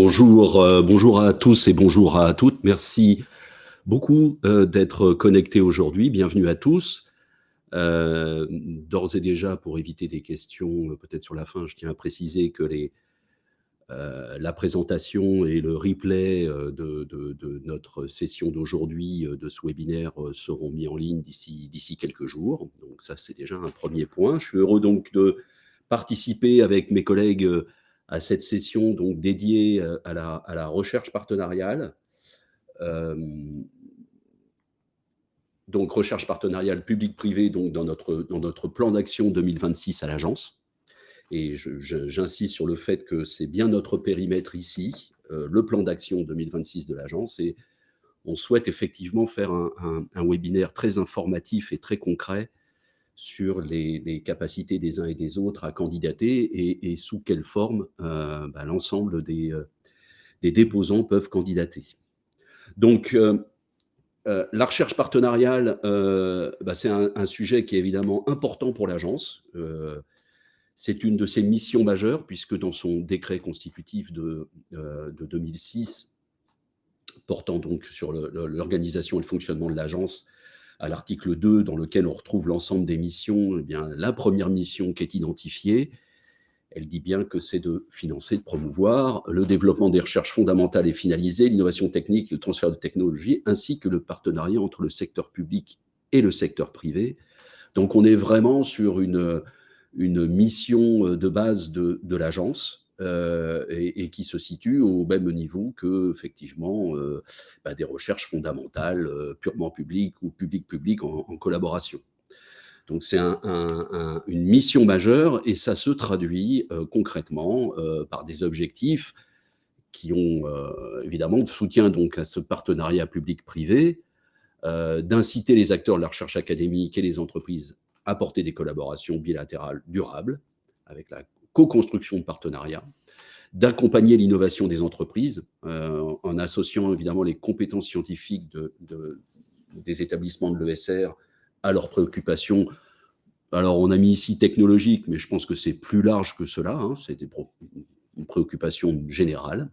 Bonjour à tous et bonjour à toutes. Merci beaucoup d'être connectés aujourd'hui. Bienvenue à tous. D'ores et déjà, pour éviter des questions peut-être sur la fin, je tiens à préciser que la présentation et le replay de notre session d'aujourd'hui, de ce webinaire, seront mis en ligne d'ici quelques jours. Donc ça, c'est déjà un premier point. Je suis heureux donc de participer avec mes collègues à cette session donc dédiée à la recherche partenariale. Donc recherche partenariale publique-privée donc dans notre plan d'action 2026 à l'agence. Et j'insiste sur le fait que c'est bien notre périmètre ici, le plan d'action 2026 de l'agence, et on souhaite effectivement faire un webinaire très informatif et très concret sur les capacités des uns et des autres à candidater et sous quelle forme l'ensemble des déposants peuvent candidater. Donc, la recherche partenariale, c'est un sujet qui est évidemment important pour l'agence. C'est une de ses missions majeures, puisque dans son décret constitutif de 2006, portant donc sur l'organisation et le fonctionnement de l'agence, à l'article 2, dans lequel on retrouve l'ensemble des missions, eh bien, la première mission qui est identifiée, elle dit bien que c'est de financer, de promouvoir le développement des recherches fondamentales et finalisées, l'innovation technique, le transfert de technologie, ainsi que le partenariat entre le secteur public et le secteur privé. Donc on est vraiment sur une mission de base de l'agence, et qui se situe au même niveau que, effectivement, des recherches fondamentales purement publiques ou public-public en collaboration. Donc c'est une mission majeure, et ça se traduit concrètement par des objectifs qui ont évidemment de soutien donc à ce partenariat public-privé, d'inciter les acteurs de la recherche académique et les entreprises à porter des collaborations bilatérales durables avec la co-construction de partenariats, d'accompagner l'innovation des entreprises en associant évidemment les compétences scientifiques des établissements de l'ESR à leurs préoccupations. Alors, on a mis ici technologique, mais je pense que c'est plus large que cela, hein, c'est une préoccupation générale.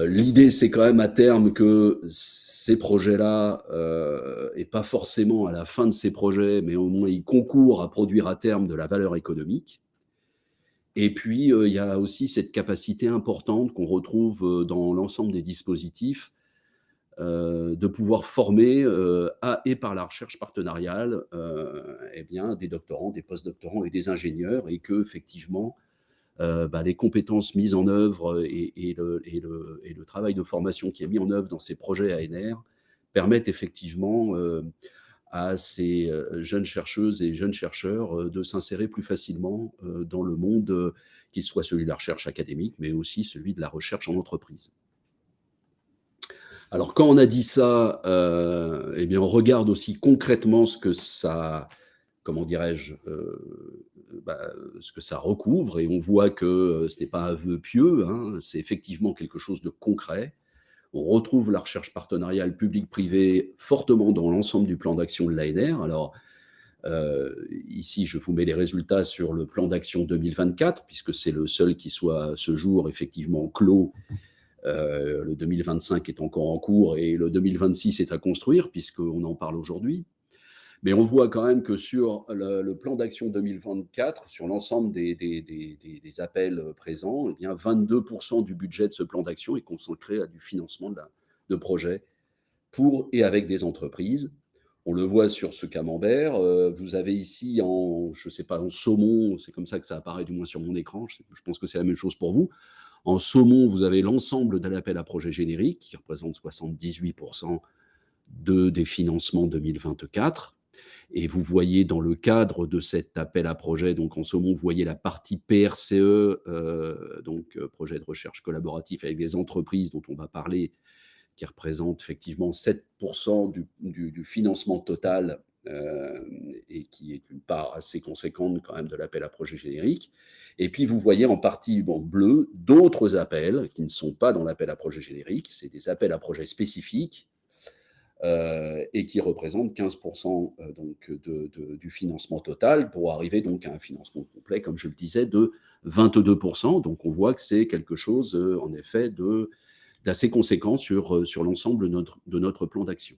L'idée, c'est quand même à terme que ces projets-là, et pas forcément à la fin de ces projets, mais au moins ils concourent à produire à terme de la valeur économique. Et puis, il y a aussi cette capacité importante qu'on retrouve dans l'ensemble des dispositifs, de pouvoir former à et par la recherche partenariale des doctorants, des post-doctorants et des ingénieurs, et que effectivement les compétences mises en œuvre et le travail de formation qui est mis en œuvre dans ces projets ANR permettent effectivement à ces jeunes chercheuses et jeunes chercheurs de s'insérer plus facilement dans le monde, qu'il soit celui de la recherche académique, mais aussi celui de la recherche en entreprise. Alors, quand on a dit ça, on regarde aussi concrètement ce que ça, comment dirais-je, ce que ça recouvre, et on voit que ce n'est pas un vœu pieux, hein, c'est effectivement quelque chose de concret. On retrouve la recherche partenariale publique-privée fortement dans l'ensemble du plan d'action de l'ANR. Alors, ici, je vous mets les résultats sur le plan d'action 2024, puisque c'est le seul qui soit à ce jour effectivement clos. Le 2025 est encore en cours et le 2026 est à construire, puisqu'on en parle aujourd'hui. Mais on voit quand même que sur le plan d'action 2024, sur l'ensemble des appels présents, eh bien 22% du budget de ce plan d'action est consacré à du financement de projets pour et avec des entreprises. On le voit sur ce camembert. Vous avez ici je sais pas, en saumon, c'est comme ça que ça apparaît du moins sur mon écran, je pense que c'est la même chose pour vous. En saumon, vous avez l'ensemble de l'appel à projet générique qui représente 78% des financements 2024. Et vous voyez dans le cadre de cet appel à projet, donc en saumon, vous voyez la partie PRCE, projet de recherche collaboratif avec des entreprises dont on va parler, qui représente effectivement 7% du financement total, et qui est une part assez conséquente quand même de l'appel à projet générique. Et puis vous voyez en partie bleu d'autres appels qui ne sont pas dans l'appel à projet générique, c'est des appels à projet spécifiques, et qui représente 15% donc du financement total pour arriver donc à un financement complet, comme je le disais, de 22%. Donc on voit que c'est quelque chose, en effet, d'assez conséquent sur l'ensemble de notre plan d'action.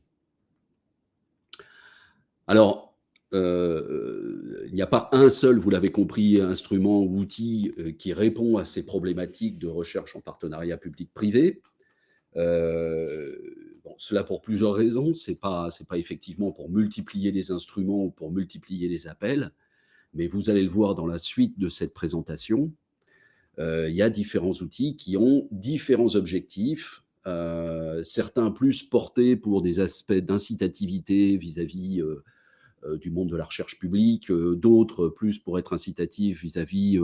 Alors, il n'y a pas un seul, vous l'avez compris, instrument ou outil qui répond à ces problématiques de recherche en partenariat public-privé. Bon, cela pour plusieurs raisons. C'est pas effectivement pour multiplier les instruments ou pour multiplier les appels, mais vous allez le voir dans la suite de cette présentation. Il y a différents outils qui ont différents objectifs, certains plus portés pour des aspects d'incitativité vis-à-vis du monde de la recherche publique, d'autres plus pour être incitatifs vis-à-vis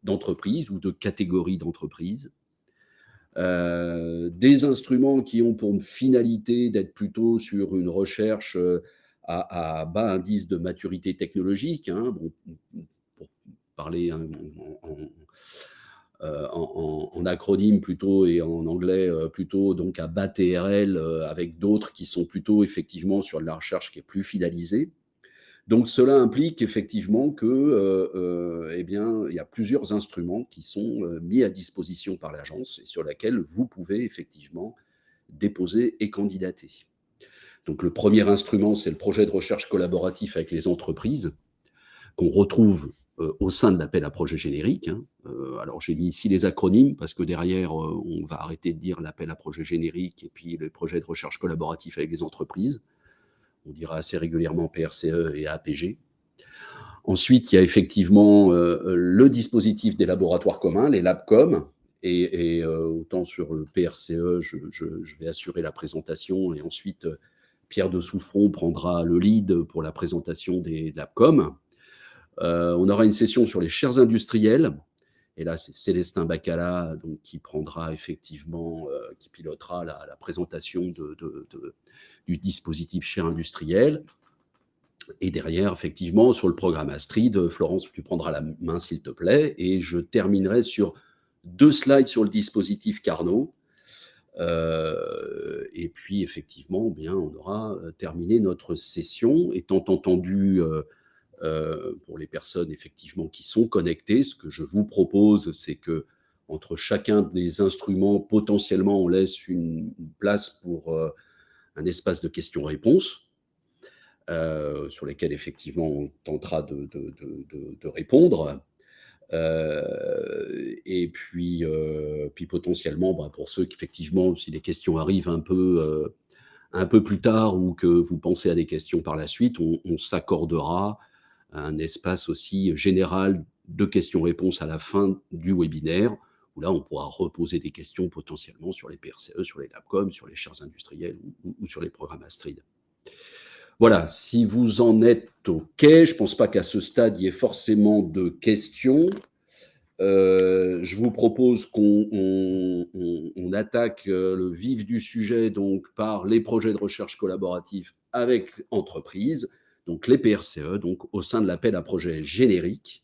d'entreprises ou de catégories d'entreprises. Des instruments qui ont pour finalité d'être plutôt sur une recherche à bas indice de maturité technologique, hein, bon, pour parler en acronyme plutôt et en anglais plutôt, donc à bas TRL, avec d'autres qui sont plutôt effectivement sur de la recherche qui est plus finalisée. Donc cela implique effectivement que, eh bien, il y a plusieurs instruments qui sont mis à disposition par l'agence et sur lesquels vous pouvez effectivement déposer et candidater. Donc le premier instrument, c'est le projet de recherche collaboratif avec les entreprises qu'on retrouve au sein de l'appel à projet générique, hein. Alors j'ai mis ici les acronymes parce que derrière, on va arrêter de dire l'appel à projet générique et puis le projet de recherche collaboratif avec les entreprises. On dira assez régulièrement PRCE et APG. Ensuite, il y a effectivement le dispositif des laboratoires communs, les LabCom, et autant sur le PRCE, je vais assurer la présentation, et ensuite Pierre de Souffron prendra le lead pour la présentation des LabCom. On aura une session sur les chaires industrielles, et là c'est Célestin Bacala donc, qui prendra effectivement, qui pilotera la présentation du dispositif chaire industrielle. Et derrière, effectivement, sur le programme Astrid, Florence, tu prendras la main, s'il te plaît, et je terminerai sur 2 slides sur le dispositif Carnot. Et puis, effectivement, bien, on aura terminé notre session, étant entendu, pour les personnes, effectivement, qui sont connectées, ce que je vous propose, c'est que entre chacun des instruments, potentiellement, on laisse une place pour un espace de questions-réponses. Sur lesquels effectivement on tentera de répondre. Et puis potentiellement, pour ceux qui effectivement, si les questions arrivent un peu plus tard ou que vous pensez à des questions par la suite, on s'accordera un espace aussi général de questions-réponses à la fin du webinaire, où là on pourra reposer des questions potentiellement sur les PRCE, sur les LabCom, sur les chaires industrielles ou sur les programmes Astrid. Voilà, si vous en êtes OK, je ne pense pas qu'à ce stade, il y ait forcément de questions. Je vous propose qu'on attaque le vif du sujet donc, par les projets de recherche collaboratifs avec entreprises, donc les PRCE, donc, au sein de l'appel à projet générique.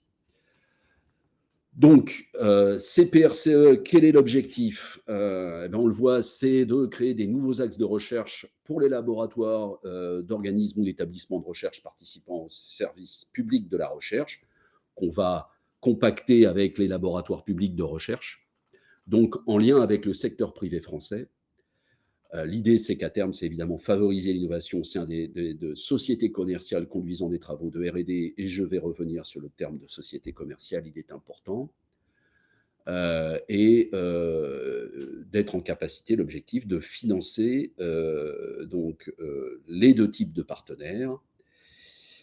Donc, ces PRCE, quel est l'objectif? On le voit, c'est de créer des nouveaux axes de recherche pour les laboratoires d'organismes ou d'établissements de recherche participant au service public de la recherche, qu'on va compacter avec les laboratoires publics de recherche, donc en lien avec le secteur privé français. L'idée, c'est qu'à terme, c'est évidemment favoriser l'innovation au sein de sociétés commerciales conduisant des travaux de R&D, et je vais revenir sur le terme de société commerciale, il est important, et d'être en capacité, l'objectif, de financer les 2 types de partenaires,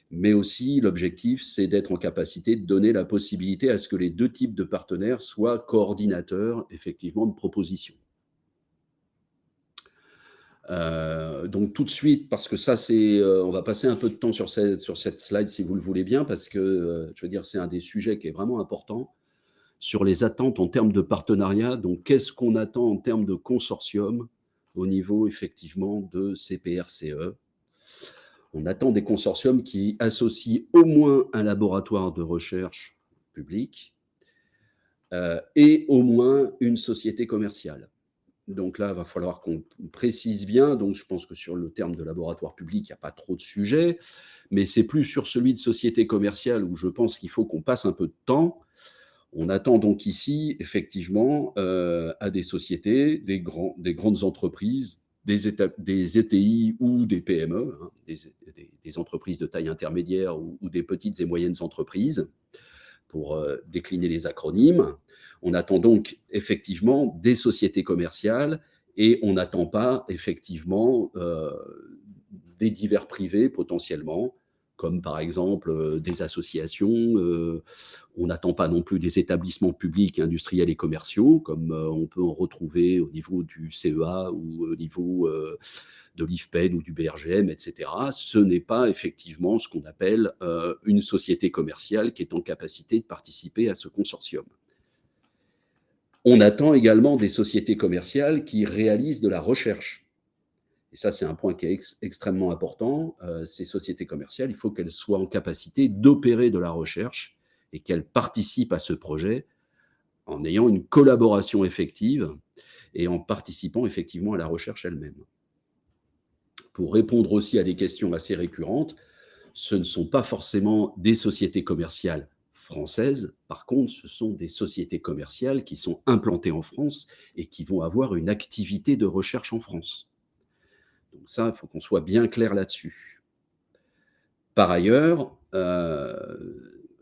mais aussi l'objectif, c'est d'être en capacité de donner la possibilité à ce que les 2 types de partenaires soient coordinateurs, effectivement, de propositions. Donc tout de suite, parce que ça c'est, on va passer un peu de temps sur cette slide si vous le voulez bien, parce que je veux dire c'est un des sujets qui est vraiment important sur les attentes en termes de partenariat. Donc qu'est-ce qu'on attend en termes de consortium au niveau effectivement de ces PRCE? On attend des consortiums qui associent au moins un laboratoire de recherche public et au moins une société commerciale. Donc là, il va falloir qu'on précise bien. Donc je pense que sur le terme de laboratoire public, il n'y a pas trop de sujets, mais c'est plus sur celui de société commerciale où je pense qu'il faut qu'on passe un peu de temps. On attend donc ici, effectivement, à des sociétés, des grandes entreprises, des ETI ou des PME, hein, des entreprises de taille intermédiaire ou des petites et moyennes entreprises, pour décliner les acronymes. On attend donc effectivement des sociétés commerciales et on n'attend pas effectivement des divers privés potentiellement, comme par exemple des associations. On n'attend pas non plus des établissements publics, industriels et commerciaux, comme on peut en retrouver au niveau du CEA ou au niveau de l'IFPEN ou du BRGM, etc. Ce n'est pas effectivement ce qu'on appelle une société commerciale qui est en capacité de participer à ce consortium. On attend également des sociétés commerciales qui réalisent de la recherche. Et ça, c'est un point qui est extrêmement important. Ces sociétés commerciales, il faut qu'elles soient en capacité d'opérer de la recherche et qu'elles participent à ce projet en ayant une collaboration effective et en participant effectivement à la recherche elle-même. Pour répondre aussi à des questions assez récurrentes, ce ne sont pas forcément des sociétés commerciales françaises. Par contre, ce sont des sociétés commerciales qui sont implantées en France et qui vont avoir une activité de recherche en France. Donc ça, il faut qu'on soit bien clair là-dessus. Par ailleurs,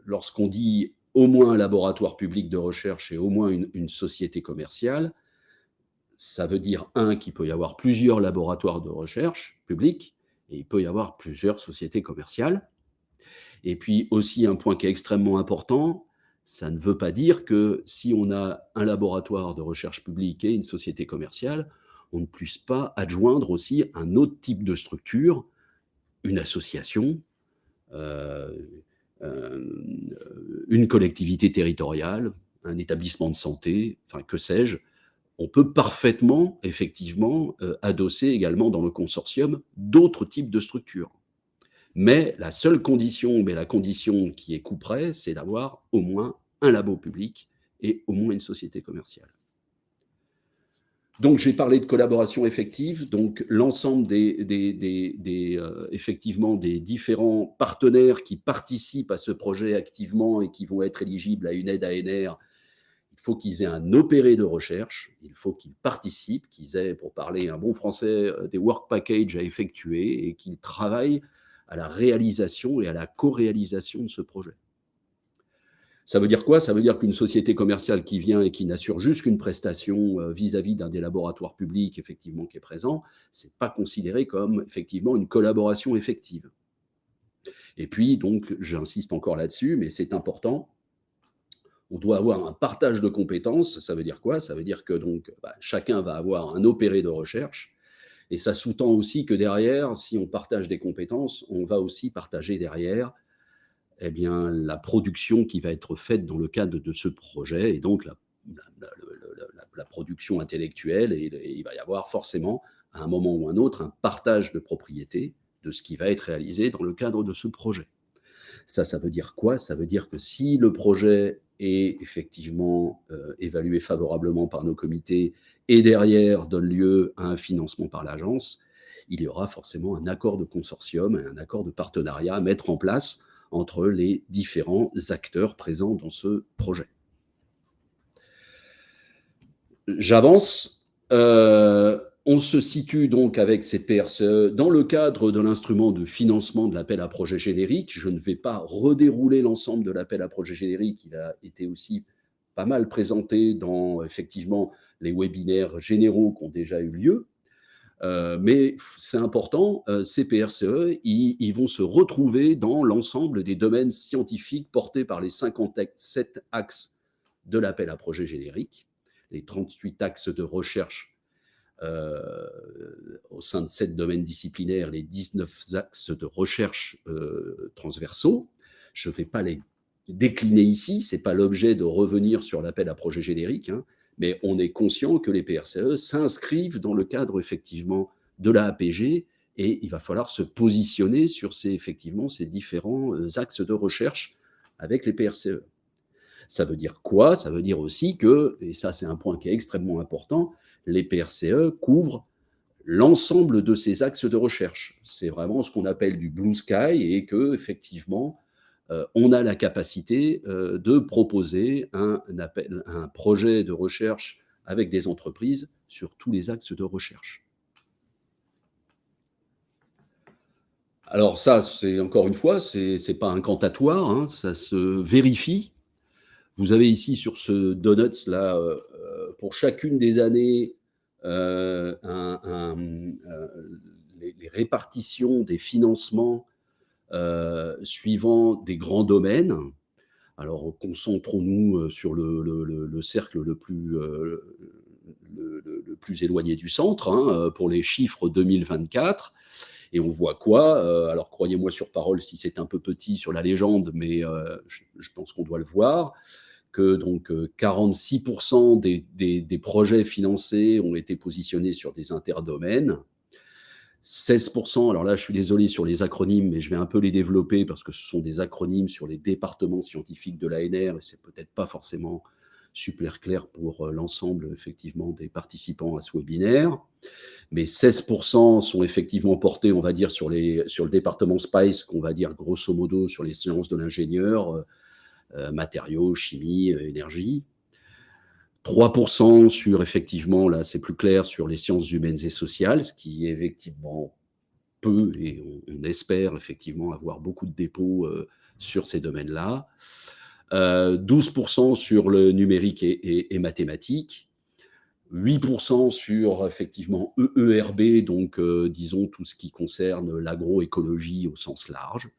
lorsqu'on dit au moins un laboratoire public de recherche et au moins une société commerciale, ça veut dire, qu'il peut y avoir plusieurs laboratoires de recherche publics et il peut y avoir plusieurs sociétés commerciales. Et puis aussi un point qui est extrêmement important, ça ne veut pas dire que si on a un laboratoire de recherche publique et une société commerciale, on ne puisse pas adjoindre aussi un autre type de structure, une association, euh, une collectivité territoriale, un établissement de santé, enfin que sais-je. On peut parfaitement, effectivement, adosser également dans le consortium d'autres types de structures. Mais la seule condition, mais la condition qui est couperet, c'est d'avoir au moins un labo public et au moins une société commerciale. Donc, j'ai parlé de collaboration effective. Donc, l'ensemble effectivement, des différents partenaires qui participent à ce projet activement et qui vont être éligibles à une aide ANR, il faut qu'ils aient un opéré de recherche, il faut qu'ils participent, qu'ils aient, pour parler un bon français, des work packages à effectuer et qu'ils travaillent à la réalisation et à la co-réalisation de ce projet. Ça veut dire quoi? Ça veut dire qu'une société commerciale qui vient et qui n'assure juste qu'une prestation vis-à-vis d'un des laboratoires publics effectivement qui est présent, c'est pas considéré comme effectivement une collaboration effective. Et puis donc, j'insiste encore là-dessus, mais c'est important. On doit avoir un partage de compétences. Ça veut dire quoi? Ça veut dire que donc chacun va avoir un opéré de recherche. Et ça sous-tend aussi que derrière, si on partage des compétences, on va aussi partager derrière la production qui va être faite dans le cadre de ce projet, et donc la production intellectuelle, et il va y avoir forcément, à un moment ou un autre, un partage de propriété de ce qui va être réalisé dans le cadre de ce projet. Ça veut dire quoi? Ça veut dire que si le projet est effectivement évalué favorablement par nos comités et derrière donne lieu à un financement par l'agence, il y aura forcément un accord de consortium, un accord de partenariat à mettre en place entre les différents acteurs présents dans ce projet. J'avance. On se situe donc avec ces PRCE dans le cadre de l'instrument de financement de l'appel à projet générique. Je ne vais pas redérouler l'ensemble de l'appel à projet générique. Il a été aussi pas mal présenté dans effectivement les webinaires généraux qui ont déjà eu lieu. Mais c'est important, ces PRCE, ils vont se retrouver dans l'ensemble des domaines scientifiques portés par les 57 axes de l'appel à projet générique, les 38 axes de recherche au sein de 7 domaines disciplinaires, les 19 axes de recherche transversaux. Je ne vais pas les décliner ici, ce n'est pas l'objet de revenir sur l'appel à projet générique, hein, mais on est conscient que les PRCE s'inscrivent dans le cadre effectivement de la APG et il va falloir se positionner sur ces différents axes de recherche avec les PRCE. Ça veut dire quoi? Ça veut dire aussi que, et ça c'est un point qui est extrêmement important, les PRCE couvrent l'ensemble de ces axes de recherche. C'est vraiment ce qu'on appelle du blue sky et que effectivement, on a la capacité de proposer un projet de recherche avec des entreprises sur tous les axes de recherche. Alors ça, c'est encore une fois, c'est pas incantatoire, hein, ça se vérifie. Vous avez ici sur ce donuts là, pour chacune des années, les répartitions des financements, suivant des grands domaines. Alors concentrons-nous, sur le cercle le plus éloigné du centre, hein, pour les chiffres 2024. Et on voit quoi? Alors croyez-moi sur parole si c'est un peu petit sur la légende, mais je pense qu'on doit le voir, que donc 46 des projets financés ont été positionnés sur des interdomaines. 16, alors là, je suis désolé sur les acronymes, mais je vais un peu les développer parce que ce sont des acronymes sur les départements scientifiques de l'ANR et c'est peut-être pas forcément super clair pour l'ensemble, effectivement, des participants à ce webinaire. Mais 16 sont effectivement portés, on va dire, sur le département SPICE, qu'on va dire grosso modo sur les sciences de l'ingénieur, matériaux, chimie, énergie. 3 sur effectivement, là, c'est plus clair, sur les sciences humaines et sociales, ce qui est effectivement peu et on espère effectivement avoir beaucoup de dépôts, sur ces domaines-là. 12 sur le numérique et mathématiques. 8 sur effectivement EERB, donc disons tout ce qui concerne l'agroécologie au sens large.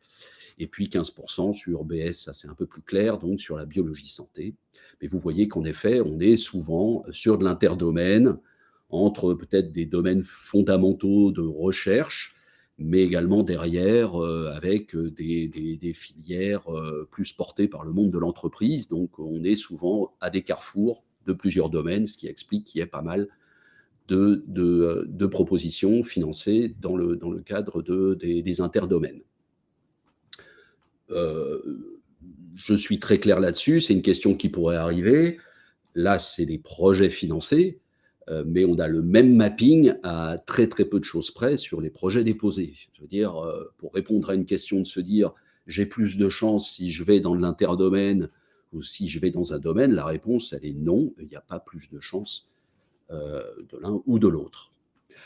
Et puis 15 sur BS, ça c'est un peu plus clair, donc sur la biologie santé. Mais vous voyez qu'en effet, on est souvent sur de l'interdomaine, entre peut-être des domaines fondamentaux de recherche, mais également derrière, avec des filières plus portées par le monde de l'entreprise. Donc on est souvent à des carrefours de plusieurs domaines, ce qui explique qu'il y ait pas mal de propositions financées dans le cadre des interdomaines. Je suis très clair là-dessus, c'est une question qui pourrait arriver. Là, c'est des projets financés, mais on a le même mapping à très, très peu de choses près sur les projets déposés. Je veux dire, pour répondre à une question de se dire: «J'ai plus de chance si je vais dans l'interdomaine ou si je vais dans un domaine», la réponse, elle est non, il n'y a pas plus de chance, de l'un ou de l'autre.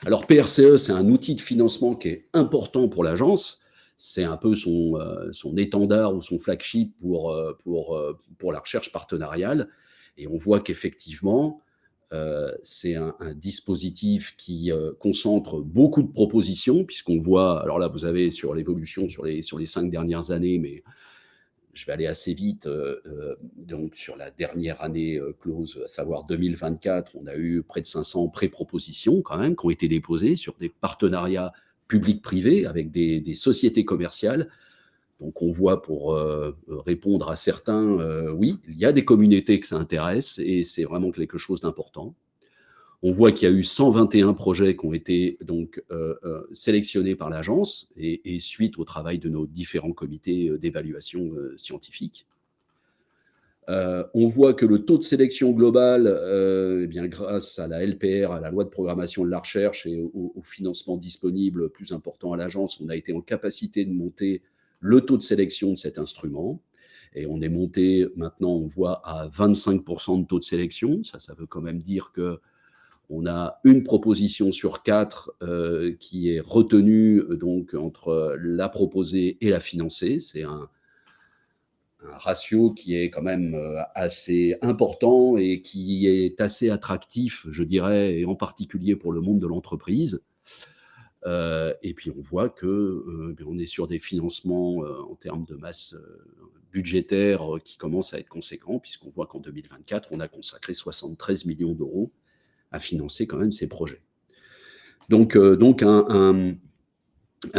Alors PRCE, c'est un outil de financement qui est important pour l'agence. C'est un peu son étendard ou son flagship pour la recherche partenariale. Et on voit qu'effectivement, c'est un dispositif qui concentre beaucoup de propositions, puisqu'on voit, alors là, vous avez sur l'évolution sur les 5 dernières années, mais je vais aller assez vite. Donc, sur la dernière année close, à savoir 2024, on a eu près de 500 pré-propositions quand même qui ont été déposées sur des partenariats publics-privés avec des sociétés commerciales. Donc, on voit pour répondre à certains, oui, il y a des communautés que ça intéresse et c'est vraiment quelque chose d'important. On voit qu'il y a eu 121 projets qui ont été donc sélectionnés par l'agence et suite au travail de nos différents comités d'évaluation scientifique. On voit que le taux de sélection global, eh bien, grâce à la LPR, à la loi de programmation de la recherche et au financement disponible plus important à l'agence, on a été en capacité de monter le taux de sélection de cet instrument. Et on est monté maintenant, on voit, à 25% de taux de sélection. Ça veut quand même dire que on a une proposition sur 4 qui est retenue donc entre la proposée et la financée. C'est un ratio qui est quand même assez important et qui est assez attractif, je dirais, et en particulier pour le monde de l'entreprise. Et puis on voit que on est sur des financements en termes de masse budgétaire qui commencent à être conséquents, puisqu'on voit qu'en 2024, on a consacré 73 millions d'euros à financer quand même ces projets. Donc un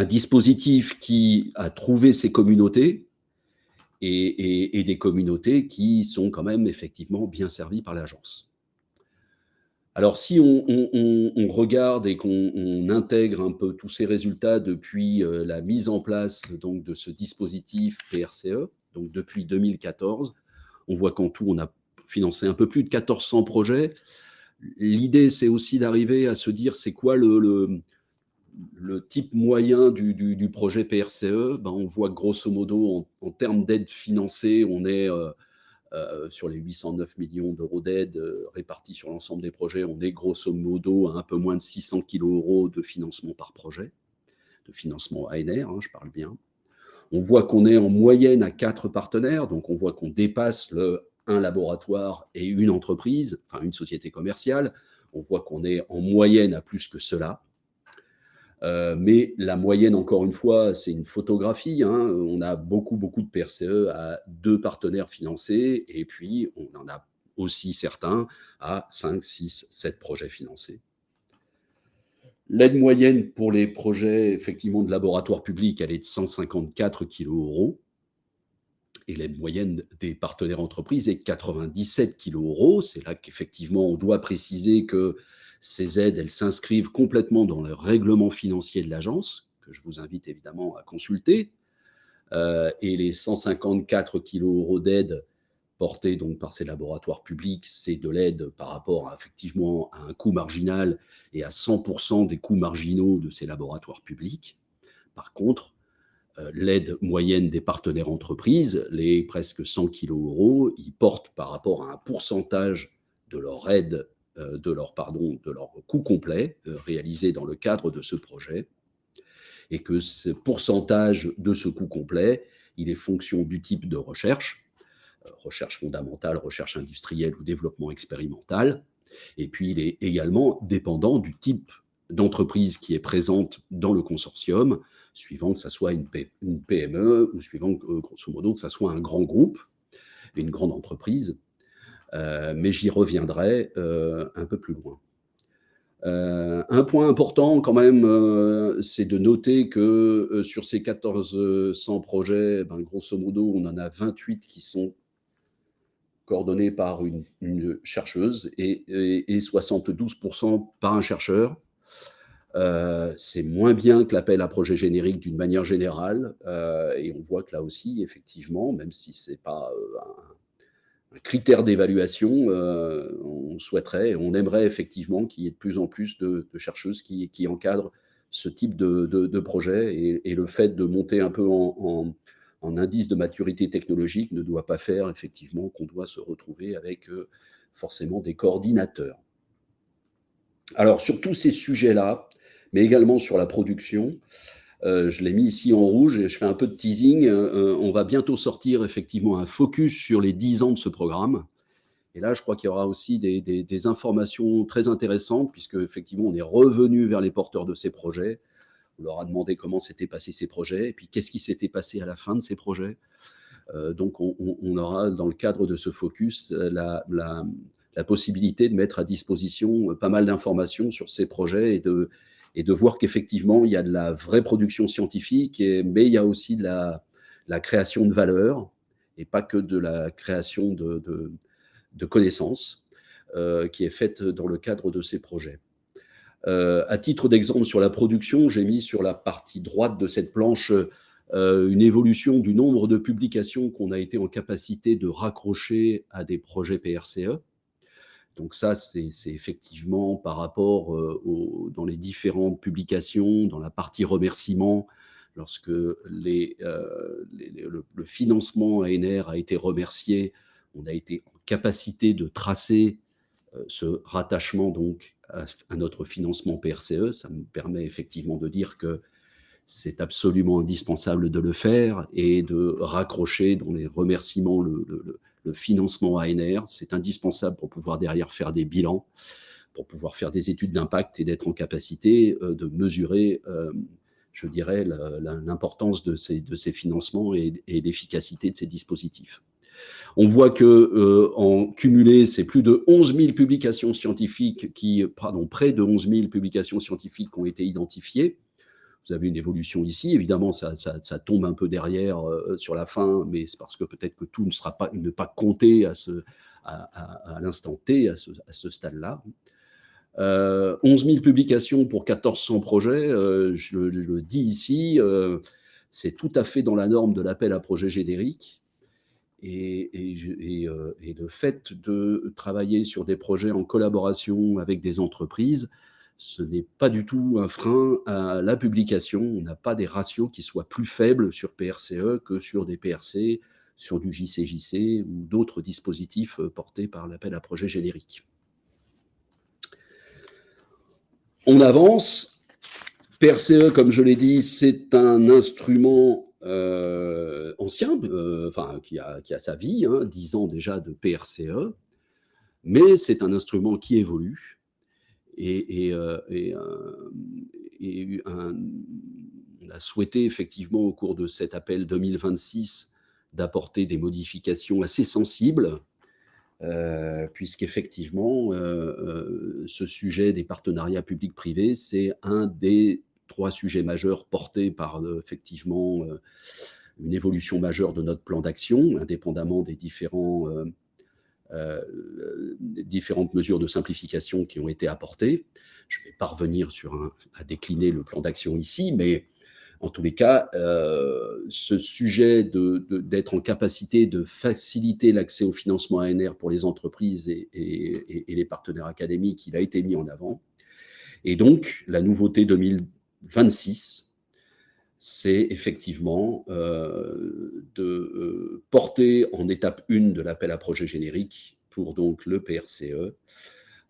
dispositif qui a trouvé ses communautés et des communautés qui sont quand même effectivement bien servies par l'agence. Alors si on regarde et qu'on intègre un peu tous ces résultats depuis la mise en place donc de ce dispositif PRCE, donc depuis 2014, On voit qu'en tout, on a financé un peu plus de 1400 projets. L'idée, c'est aussi d'arriver à se dire, c'est quoi le type moyen du projet PRCE. Ben, on voit que grosso modo, en termes d'aide financée, on est sur les 809 millions d'euros d'aide répartis sur l'ensemble des projets, on est grosso modo à un peu moins de 600 kilos euros de financement par projet, de financement ANR, hein, je parle bien. On voit qu'on est en moyenne à 4 partenaires, donc on voit qu'on dépasse un laboratoire et une entreprise, enfin une société commerciale. On voit qu'on est en moyenne à plus que cela. Mais la moyenne, encore une fois, c'est une photographie, hein. On a beaucoup de PRCE à 2 partenaires financés, et puis on en a aussi certains à 5, 6, 7 projets financés. L'aide moyenne pour les projets effectivement de laboratoire public, elle est de 154 kilos euros. Et l'aide moyenne des partenaires entreprises est de 97 kilos euros. C'est là qu'effectivement, on doit préciser que ces aides, elles s'inscrivent complètement dans le règlement financier de l'agence, que je vous invite évidemment à consulter. Et les 154 kilos euros d'aide portés donc par ces laboratoires publics, c'est de l'aide par rapport effectivement à un coût marginal et à 100% des coûts marginaux de ces laboratoires publics. Par contre, l'aide moyenne des partenaires entreprises, les presque 100 kilos euros, ils portent par rapport à un pourcentage de leur aide, de leur coût complet réalisé dans le cadre de ce projet, et que ce pourcentage de ce coût complet, il est fonction du type de recherche, recherche fondamentale, recherche industrielle ou développement expérimental, et puis il est également dépendant du type d'entreprise qui est présente dans le consortium, suivant que ça soit une PME ou suivant grosso modo que ça soit un grand groupe, une grande entreprise. Mais j'y reviendrai un peu plus loin. Un point important quand même, c'est de noter que sur ces 1400 projets, ben, grosso modo, on en a 28 qui sont coordonnés par une chercheuse et 72% par un chercheur. C'est moins bien que l'appel à projet générique d'une manière générale, et on voit que là aussi, effectivement, même si ce n'est pas un critère d'évaluation, on souhaiterait, on aimerait effectivement qu'il y ait de plus en plus de chercheuses qui encadrent ce type de projet, et le fait de monter un peu en indice de maturité technologique ne doit pas faire effectivement qu'on doit se retrouver avec forcément des coordinateurs. Alors sur tous ces sujets-là, mais également sur la production, je l'ai mis ici en rouge et je fais un peu de teasing. On va bientôt sortir effectivement un focus sur les 10 ans de ce programme. Et là, je crois qu'il y aura aussi des informations très intéressantes, puisque effectivement, on est revenu vers les porteurs de ces projets. On leur a demandé comment s'étaient passés ces projets, et puis qu'est-ce qui s'était passé à la fin de ces projets. Donc, on aura, dans le cadre de ce focus, la possibilité de mettre à disposition pas mal d'informations sur ces projets et de voir qu'effectivement, il y a de la vraie production scientifique, mais il y a aussi de la création de valeur, et pas que de la création de connaissances qui est faite dans le cadre de ces projets. À titre d'exemple, sur la production, j'ai mis sur la partie droite de cette planche une évolution du nombre de publications qu'on a été en capacité de raccrocher à des projets PRCE. Donc ça, c'est effectivement par rapport dans les différentes publications, dans la partie remerciements, lorsque le financement ANR a été remercié, on a été en capacité de tracer ce rattachement donc à notre financement PRCE. Ça me permet effectivement de dire que c'est absolument indispensable de le faire et de raccrocher dans les remerciements le financement ANR. C'est indispensable pour pouvoir derrière faire des bilans, pour pouvoir faire des études d'impact et d'être en capacité de mesurer, je dirais, l'importance de ces financements et l'efficacité de ces dispositifs. On voit que en cumulé, c'est plus de 11 000 publications scientifiques près de 11 000 publications scientifiques qui ont été identifiées. Vous avez une évolution ici, évidemment, ça tombe un peu derrière sur la fin, mais c'est parce que peut-être que tout ne pas compté à l'instant T, à ce stade-là. 11 000 publications pour 1400 projets, je le dis ici, c'est tout à fait dans la norme de l'appel à projet générique. Et le fait de travailler sur des projets en collaboration avec des entreprises, ce n'est pas du tout un frein à la publication. On n'a pas des ratios qui soient plus faibles sur PRCE que sur des PRC, sur du JCJC ou d'autres dispositifs portés par l'appel à projet générique. On avance. PRCE, comme je l'ai dit, c'est un instrument ancien, qui a sa vie, 10 ans déjà de PRCE, mais c'est un instrument qui évolue. On a souhaité effectivement au cours de cet appel 2026 d'apporter des modifications assez sensibles, puisqu'effectivement, ce sujet des partenariats publics-privés, c'est un des 3 sujets majeurs portés par effectivement une évolution majeure de notre plan d'action, indépendamment des différentes mesures de simplification qui ont été apportées. Je ne vais pas revenir à décliner le plan d'action ici, mais en tous les cas, ce sujet d'être en capacité de faciliter l'accès au financement ANR pour les entreprises et les partenaires académiques, il a été mis en avant. Et donc, la nouveauté 2026, c'est effectivement de porter en étape 1 de l'appel à projet générique pour donc le PRCE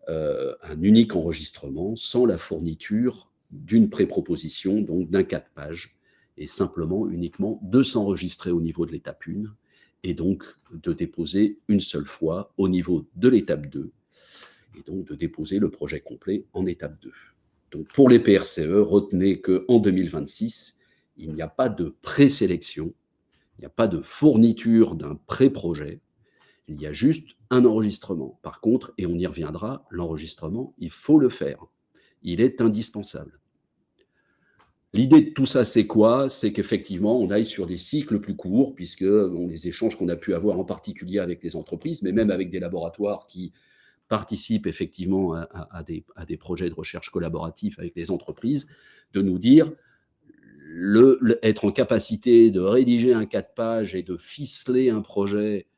un unique enregistrement sans la fourniture d'une pré-proposition, donc d'un 4 pages, et simplement uniquement de s'enregistrer au niveau de l'étape 1 et donc de déposer une seule fois au niveau de l'étape 2 et donc de déposer le projet complet en étape 2. Donc pour les PRCE, retenez qu'en 2026, il n'y a pas de présélection, il n'y a pas de fourniture d'un pré-projet, il y a juste un enregistrement. Par contre, et on y reviendra, l'enregistrement, il faut le faire. Il est indispensable. L'idée de tout ça, c'est quoi? C'est qu'effectivement, on aille sur des cycles plus courts, puisque les échanges qu'on a pu avoir en particulier avec les entreprises, mais même avec des laboratoires qui participent effectivement à des projets de recherche collaboratifs avec les entreprises, de nous dire être en capacité de rédiger un 4 pages et de ficeler un projet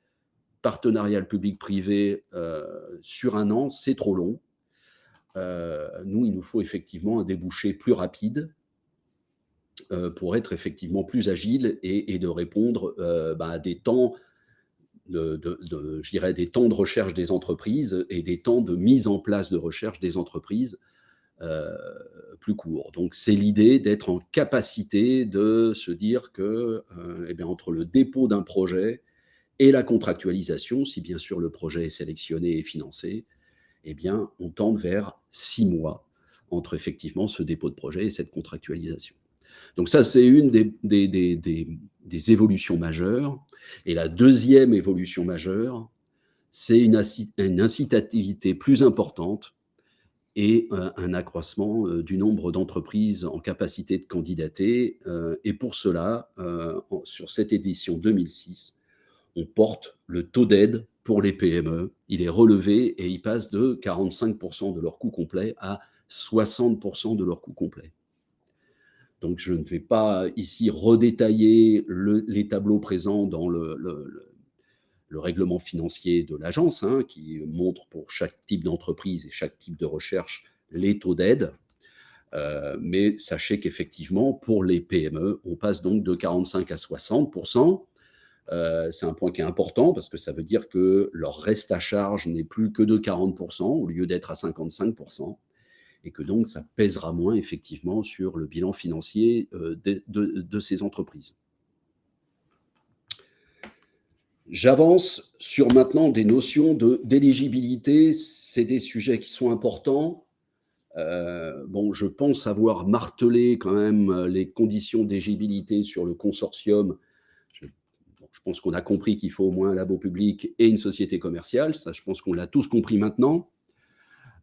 partenarial public-privé sur un an, c'est trop long. Nous, il nous faut effectivement un débouché plus rapide pour être effectivement plus agile et de répondre à des temps je dirais des temps de recherche des entreprises et des temps de mise en place de recherche des entreprises plus courts. Donc, c'est l'idée d'être en capacité de se dire que, entre le dépôt d'un projet et la contractualisation, si bien sûr le projet est sélectionné et financé, on tend vers 6 mois entre effectivement ce dépôt de projet et cette contractualisation. Donc ça, c'est une des évolutions majeures. Et la deuxième évolution majeure, c'est une incitativité plus importante et un accroissement du nombre d'entreprises en capacité de candidater. Et pour cela, sur cette édition 2006, on porte le taux d'aide pour les PME. Il est relevé et il passe de 45% de leur coût complet à 60% de leur coût complet. Donc, je ne vais pas ici redétailler les tableaux présents dans le règlement financier de l'agence, qui montre pour chaque type d'entreprise et chaque type de recherche les taux d'aide. Mais sachez qu'effectivement, pour les PME, on passe donc de 45 à 60%. C'est un point qui est important parce que ça veut dire que leur reste à charge n'est plus que de 40% au lieu d'être à 55%. Et que donc ça pèsera moins effectivement sur le bilan financier de ces entreprises. J'avance sur maintenant des notions d'éligibilité. C'est des sujets qui sont importants. Je pense avoir martelé quand même les conditions d'éligibilité sur le consortium. Je pense qu'on a compris qu'il faut au moins un labo public et une société commerciale. Ça, je pense qu'on l'a tous compris maintenant.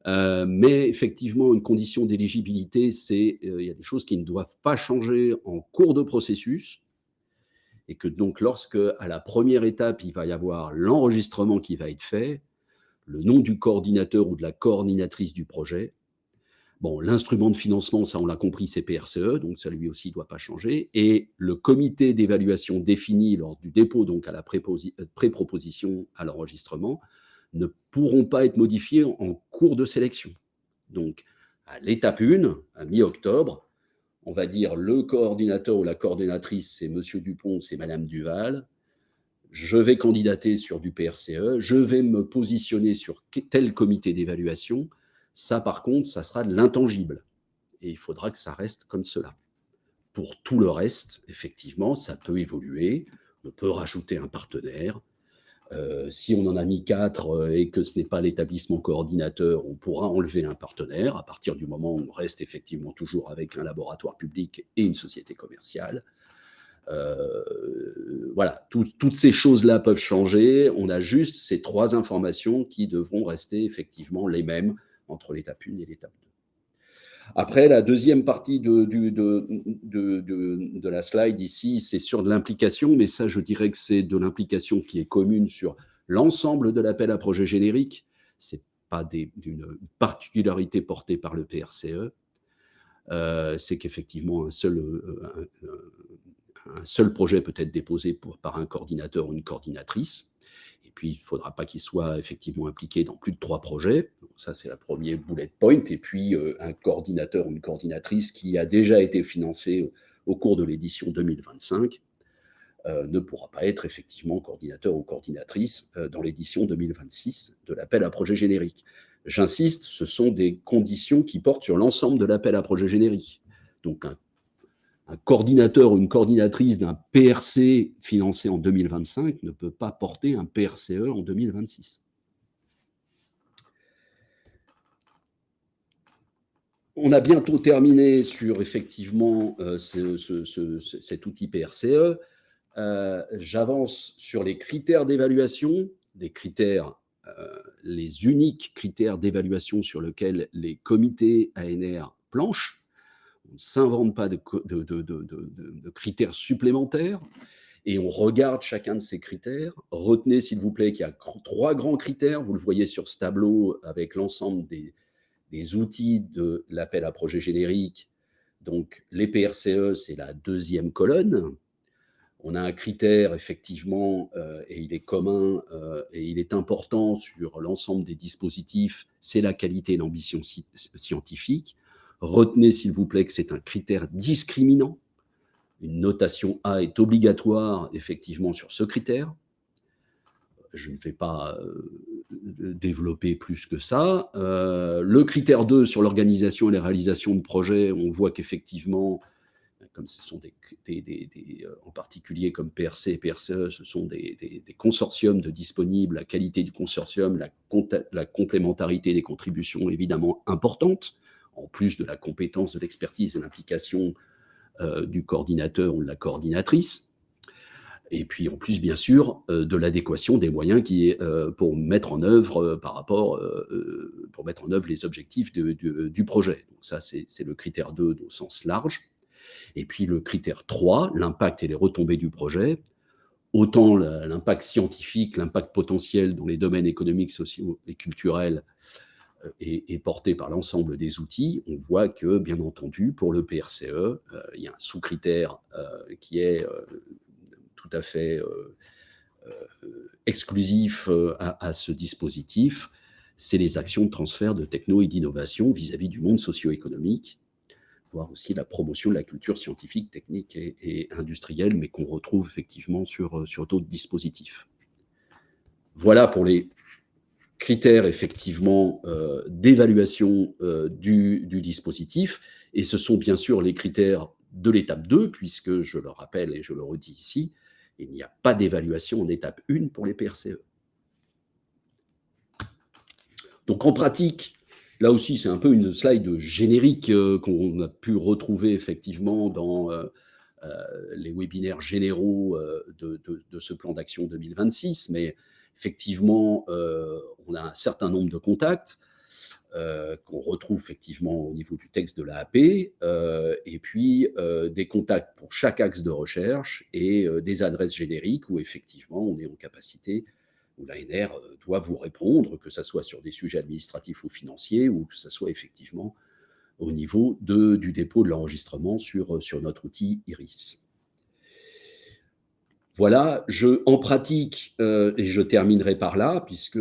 Mais effectivement, une condition d'éligibilité, il y a des choses qui ne doivent pas changer en cours de processus et que donc lorsque, à la première étape, il va y avoir l'enregistrement qui va être fait, le nom du coordinateur ou de la coordinatrice du projet, Bon, l'instrument de financement, ça on l'a compris, c'est PRCE, donc ça lui aussi ne doit pas changer. Et le comité d'évaluation défini lors du dépôt, donc à la pré-proposition à l'enregistrement, ne pourront pas être modifiés en cours de sélection. Donc, à l'étape 1, à mi-octobre, on va dire le coordinateur ou la coordinatrice, c'est Monsieur Dupont, c'est Madame Duval. Je vais candidater sur du PRCE, je vais me positionner sur tel comité d'évaluation. Ça, par contre, ça sera de l'intangible. Et il faudra que ça reste comme cela. Pour tout le reste, effectivement, ça peut évoluer. On peut rajouter un partenaire. Si on en a mis 4 et que ce n'est pas l'établissement coordinateur, on pourra enlever un partenaire à partir du moment où on reste effectivement toujours avec un laboratoire public et une société commerciale. Voilà, toutes ces choses-là peuvent changer. On a juste ces 3 informations qui devront rester effectivement les mêmes entre l'étape 1 et l'étape 2. Après, la deuxième partie de la slide ici, c'est sur de l'implication, mais ça, je dirais que c'est de l'implication qui est commune sur l'ensemble de l'appel à projet générique. Ce n'est pas d'une particularité portée par le PRCE. C'est qu'effectivement, un seul projet peut être déposé par un coordinateur ou une coordinatrice. Et puis, il ne faudra pas qu'il soit effectivement impliqué dans plus de 3 projets. Donc, ça, c'est la première bullet point. Et puis, un coordinateur ou une coordinatrice qui a déjà été financé au cours de l'édition 2025 ne pourra pas être effectivement coordinateur ou coordinatrice dans l'édition 2026 de l'appel à projet générique. J'insiste, ce sont des conditions qui portent sur l'ensemble de l'appel à projet générique. Donc, un coordinateur ou une coordinatrice d'un PRC financé en 2025 ne peut pas porter un PRCE en 2026. On a bientôt terminé sur effectivement cet outil PRCE. J'avance sur les critères d'évaluation, les uniques critères d'évaluation sur lesquels les comités ANR planchent. On ne s'invente pas de critères supplémentaires et on regarde chacun de ces critères. Retenez, s'il vous plaît, qu'il y a 3 grands critères. Vous le voyez sur ce tableau avec l'ensemble des outils de l'appel à projet générique. Donc, les PRCE, c'est la deuxième colonne. On a un critère, effectivement, et il est commun et il est important sur l'ensemble des dispositifs, c'est la qualité et l'ambition scientifique. Retenez, s'il vous plaît, que c'est un critère discriminant. Une notation A est obligatoire, effectivement, sur ce critère. Je ne vais pas développer plus que ça. Le critère 2 sur l'organisation et la réalisation de projets, on voit qu'effectivement, comme ce sont en particulier comme PRC et PRCE, ce sont des consortiums de disponibles, la qualité du consortium, la complémentarité des contributions évidemment importante, en plus de la compétence, de l'expertise et de l'implication du coordinateur ou de la coordinatrice. Et puis en plus, bien sûr, de l'adéquation des moyens pour mettre en œuvre pour mettre en œuvre les objectifs du projet. Donc ça, c'est le critère 2 au sens large. Et puis le critère 3, l'impact et les retombées du projet. Autant l'impact scientifique, l'impact potentiel dans les domaines économiques, sociaux et culturels est porté par l'ensemble des outils. On voit que, bien entendu, pour le PRCE, il y a un sous-critère qui est tout à fait exclusif à ce dispositif. C'est les actions de transfert de techno et d'innovation vis-à-vis du monde socio-économique, voire aussi la promotion de la culture scientifique, technique et industrielle, mais qu'on retrouve effectivement sur d'autres dispositifs. Voilà pour les critères effectivement d'évaluation du dispositif, et ce sont bien sûr les critères de l'étape 2, puisque je le rappelle et je le redis ici, il n'y a pas d'évaluation en étape 1 pour les PRCE. Donc en pratique, là aussi c'est un peu une slide générique qu'on a pu retrouver effectivement dans les webinaires généraux de ce plan d'action 2026, mais effectivement, on a un certain nombre de contacts qu'on retrouve effectivement au niveau du texte de l'AAP, et puis des contacts pour chaque axe de recherche et des adresses génériques où effectivement on est en capacité, où l'ANR doit vous répondre, que ce soit sur des sujets administratifs ou financiers, ou que ce soit effectivement au niveau du dépôt de l'enregistrement sur notre outil IRIS. Voilà, en pratique, et je terminerai par là, puisque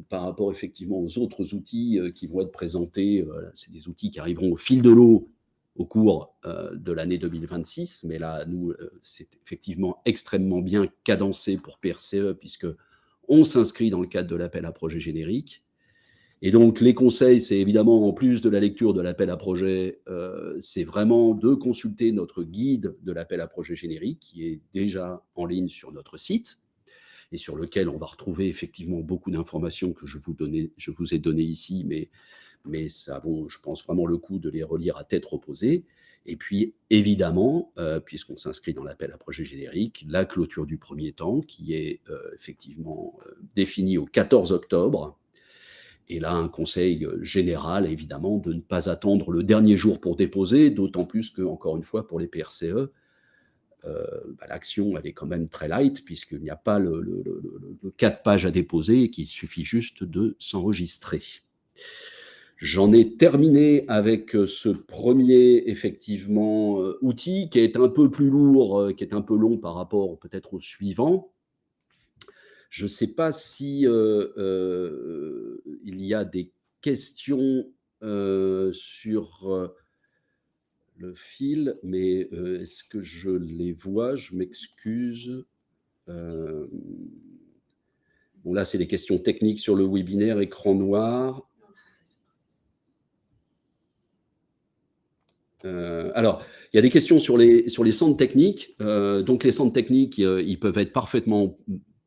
par rapport effectivement aux autres outils qui vont être présentés, c'est des outils qui arriveront au fil de l'eau au cours de l'année 2026, mais là, nous, c'est effectivement extrêmement bien cadencé pour PRCE, puisqu'on s'inscrit dans le cadre de l'appel à projet générique. Et donc, les conseils, c'est évidemment, en plus de la lecture de l'appel à projet, c'est vraiment de consulter notre guide de l'appel à projet générique, qui est déjà en ligne sur notre site, et sur lequel on va retrouver effectivement beaucoup d'informations que je vous ai données ici, mais ça vaut, je pense, vraiment le coup de les relire à tête reposée. Et puis, évidemment, puisqu'on s'inscrit dans l'appel à projet générique, la clôture du premier temps, qui est effectivement définie au 14 octobre, et là, un conseil général, évidemment, de ne pas attendre le dernier jour pour déposer, d'autant plus que, encore une fois, pour les PRCE, l'action, elle est quand même très light, puisqu'il n'y a pas le 4 pages à déposer, et qu'il suffit juste de s'enregistrer. J'en ai terminé avec ce premier, effectivement, outil, qui est un peu plus lourd, qui est un peu long par rapport peut-être au suivant. Je ne sais pas si il y a des questions sur le fil, mais est-ce que je les vois? Je m'excuse. Bon, là, c'est des questions techniques sur le webinaire, écran noir. Alors, il y a des questions sur les centres techniques. Donc, les centres techniques, ils peuvent être parfaitement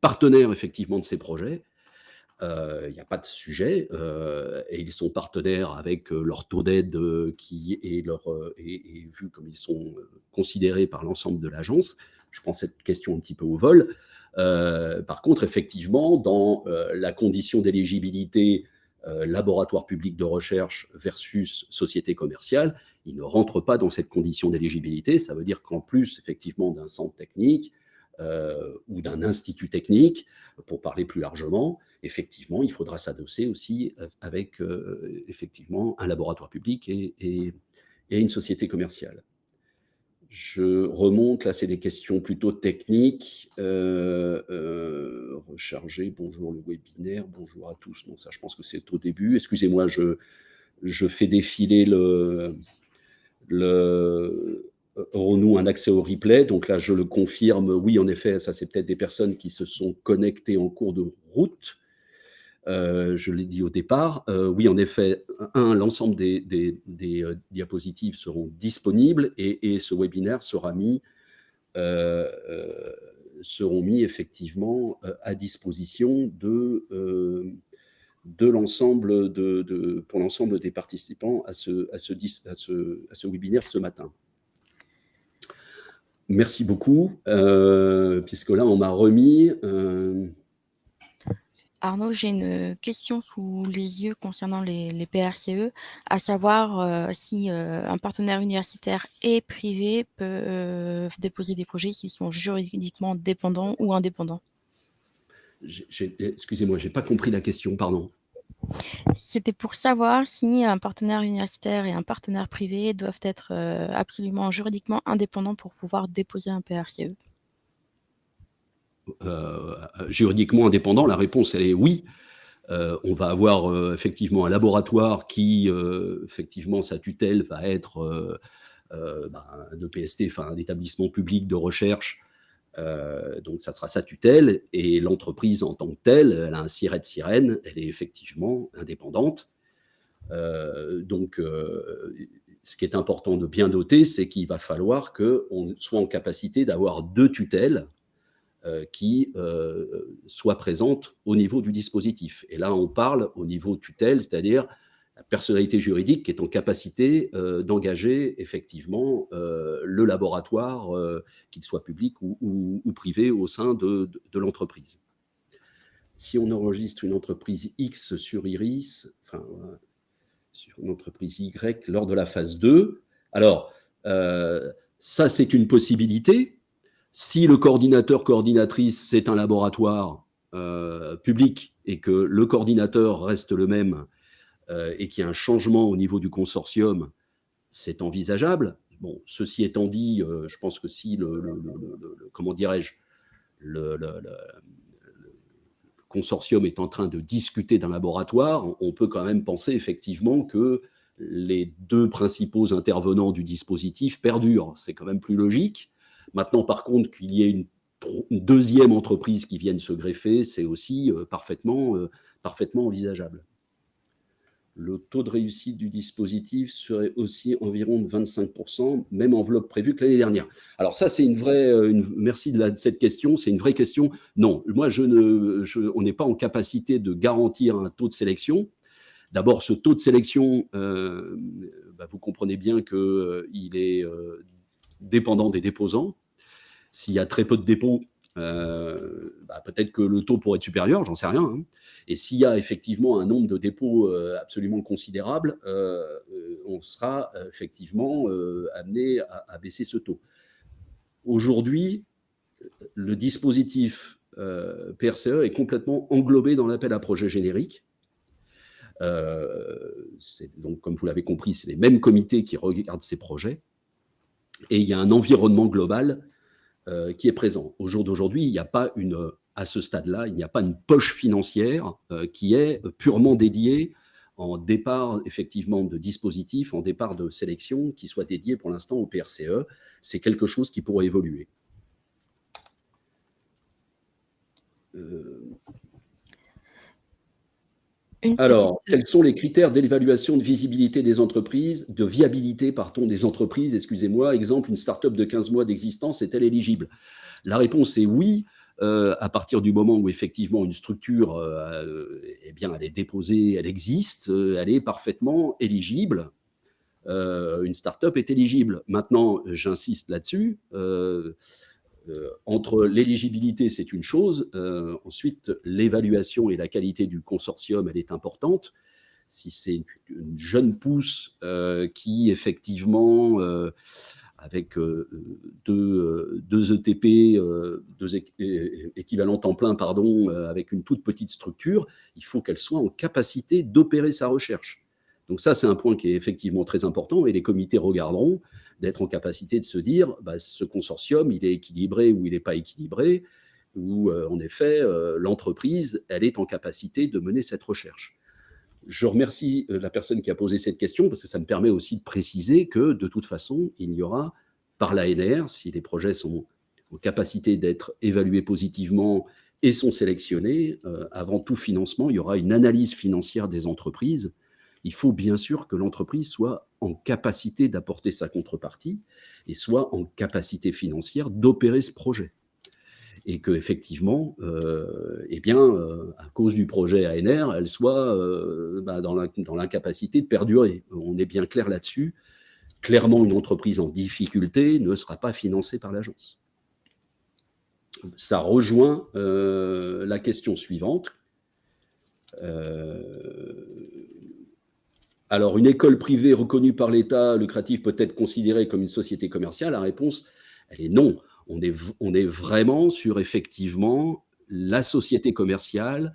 partenaires, effectivement, de ces projets. Il n'y a pas de sujet, et ils sont partenaires avec leur taux d'aide qui est et vu comme ils sont considérés par l'ensemble de l'agence. Je prends cette question un petit peu au vol. Par contre, effectivement, dans la condition d'éligibilité laboratoire public de recherche versus société commerciale, ils ne rentrent pas dans cette condition d'éligibilité. Ça veut dire qu'en plus, effectivement, d'un centre technique ou d'un institut technique, pour parler plus largement, effectivement, il faudra s'adosser aussi avec effectivement un laboratoire public et une société commerciale. Je remonte, là c'est des questions plutôt techniques. Recharger, bonjour le webinaire, bonjour à tous. Non, ça je pense que c'est au début. Excusez-moi, je fais défiler aurons-nous un accès au replay? Donc là, je le confirme, oui, en effet, ça c'est peut-être des personnes qui se sont connectées en cours de route. Je l'ai dit au départ. Oui, en effet, l'ensemble des diapositives seront disponibles et ce webinaire seront mis effectivement à disposition pour l'ensemble des participants à ce webinaire ce matin. Merci beaucoup, puisque là, on m'a remis... Arnaud, j'ai une question sous les yeux concernant les PRCE, à savoir si un partenaire universitaire et privé peut déposer des projets qui sont juridiquement dépendants ou indépendants. Excusez-moi, je n'ai pas compris la question, pardon. C'était pour savoir si un partenaire universitaire et un partenaire privé doivent être absolument juridiquement indépendants pour pouvoir déposer un PRCE. Juridiquement indépendant, la réponse, elle est oui. On va avoir effectivement un laboratoire qui, effectivement, sa tutelle va être un EPST, enfin un établissement public de recherche. Donc, ça sera sa tutelle. Et l'entreprise en tant que telle, elle a un siret de sirène, elle est effectivement indépendante. Donc, ce qui est important de bien noter, c'est qu'il va falloir qu'on soit en capacité d'avoir 2 tutelles qui soient présentes au niveau du dispositif. Et là, on parle au niveau tutelle, c'est-à-dire la personnalité juridique qui est en capacité d'engager effectivement le laboratoire, qu'il soit public ou privé, au sein de l'entreprise. Si on enregistre une entreprise X sur IRIS, enfin, sur une entreprise Y lors de la phase 2, alors, ça, c'est une possibilité. Si le coordinateur-coordinatrice, c'est un laboratoire public et que le coordinateur reste le même et qu'il y a un changement au niveau du consortium, c'est envisageable. Bon, ceci étant dit, je pense que si comment dirais-je, le consortium est en train de discuter d'un laboratoire, on peut quand même penser effectivement que les deux principaux intervenants du dispositif perdurent. C'est quand même plus logique. Maintenant, par contre, qu'il y ait une deuxième entreprise qui vienne se greffer, c'est aussi parfaitement envisageable. Le taux de réussite du dispositif serait aussi environ de 25%, même enveloppe prévue que l'année dernière. Alors ça, c'est une vraie... merci de cette question, c'est une vraie question. Non, moi, on n'est pas en capacité de garantir un taux de sélection. D'abord, ce taux de sélection, vous comprenez bien qu'il est dépendant des déposants. S'il y a très peu de dépôts, peut-être que le taux pourrait être supérieur, j'en sais rien. Hein. Et s'il y a effectivement un nombre de dépôts absolument considérable, on sera effectivement amené à baisser ce taux. Aujourd'hui, le dispositif PRCE est complètement englobé dans l'appel à projet générique. Donc, comme vous l'avez compris, c'est les mêmes comités qui regardent ces projets. Et il y a un environnement global qui est présent. Au jour d'aujourd'hui, il n'y a pas à ce stade-là, il n'y a pas une poche financière qui est purement dédiée en départ, effectivement, de dispositif, en départ de sélection, qui soit dédié pour l'instant au PRCE. C'est quelque chose qui pourrait évoluer. Alors, quels sont les critères d'évaluation de visibilité des entreprises, de viabilité, des entreprises, excusez-moi. Exemple, une start-up de 15 mois d'existence est-elle éligible? La réponse est oui, à partir du moment où effectivement une structure, elle est déposée, elle existe, elle est parfaitement éligible. Une start-up est éligible. Maintenant, j'insiste là-dessus. Entre l'éligibilité, c'est une chose. Ensuite, l'évaluation et la qualité du consortium, elle est importante. Si c'est une jeune pousse qui, effectivement, avec deux ETP, deux équivalents temps plein, avec une toute petite structure, il faut qu'elle soit en capacité d'opérer sa recherche. Donc ça, c'est un point qui est effectivement très important, et les comités regarderont d'être en capacité de se dire, ce consortium, il est équilibré ou il n'est pas équilibré, ou en effet, l'entreprise, elle est en capacité de mener cette recherche. Je remercie la personne qui a posé cette question, parce que ça me permet aussi de préciser que, de toute façon, il y aura, par l'ANR, si les projets sont en capacité d'être évalués positivement et sont sélectionnés, avant tout financement, il y aura une analyse financière des entreprises. Il faut bien sûr que l'entreprise soit en capacité d'apporter sa contrepartie et soit en capacité financière d'opérer ce projet. Et qu'effectivement, à cause du projet ANR, elle soit dans l'incapacité de perdurer. On est bien clair là-dessus. Clairement, une entreprise en difficulté ne sera pas financée par l'agence. Ça rejoint la question suivante. Alors, une école privée reconnue par l'État lucrative peut être considérée comme une société commerciale? La réponse, elle est non. On est vraiment sur, effectivement, la société commerciale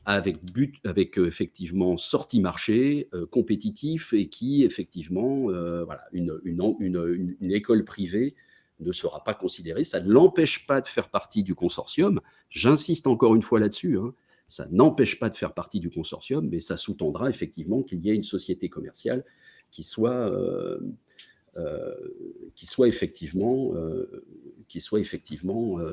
avec effectivement, sortie marché, compétitif, et qui, effectivement, une école privée ne sera pas considérée. Ça ne l'empêche pas de faire partie du consortium. J'insiste encore une fois là-dessus, hein. Ça n'empêche pas de faire partie du consortium, mais ça sous-tendra effectivement qu'il y ait une société commerciale qui soit effectivement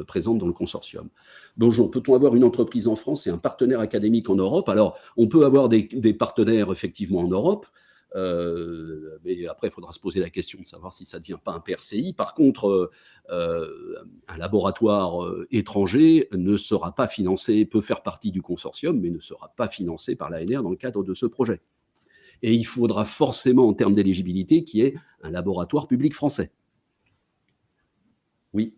présente dans le consortium. Donc, peut-on avoir une entreprise en France et un partenaire académique en Europe? Alors, on peut avoir des partenaires effectivement en Europe, mais après, il faudra se poser la question de savoir si ça ne devient pas un PRCI. Par contre, un laboratoire étranger ne sera pas financé, peut faire partie du consortium, mais ne sera pas financé par l'ANR dans le cadre de ce projet. Et il faudra forcément, en termes d'éligibilité, qu'il y ait un laboratoire public français. Oui.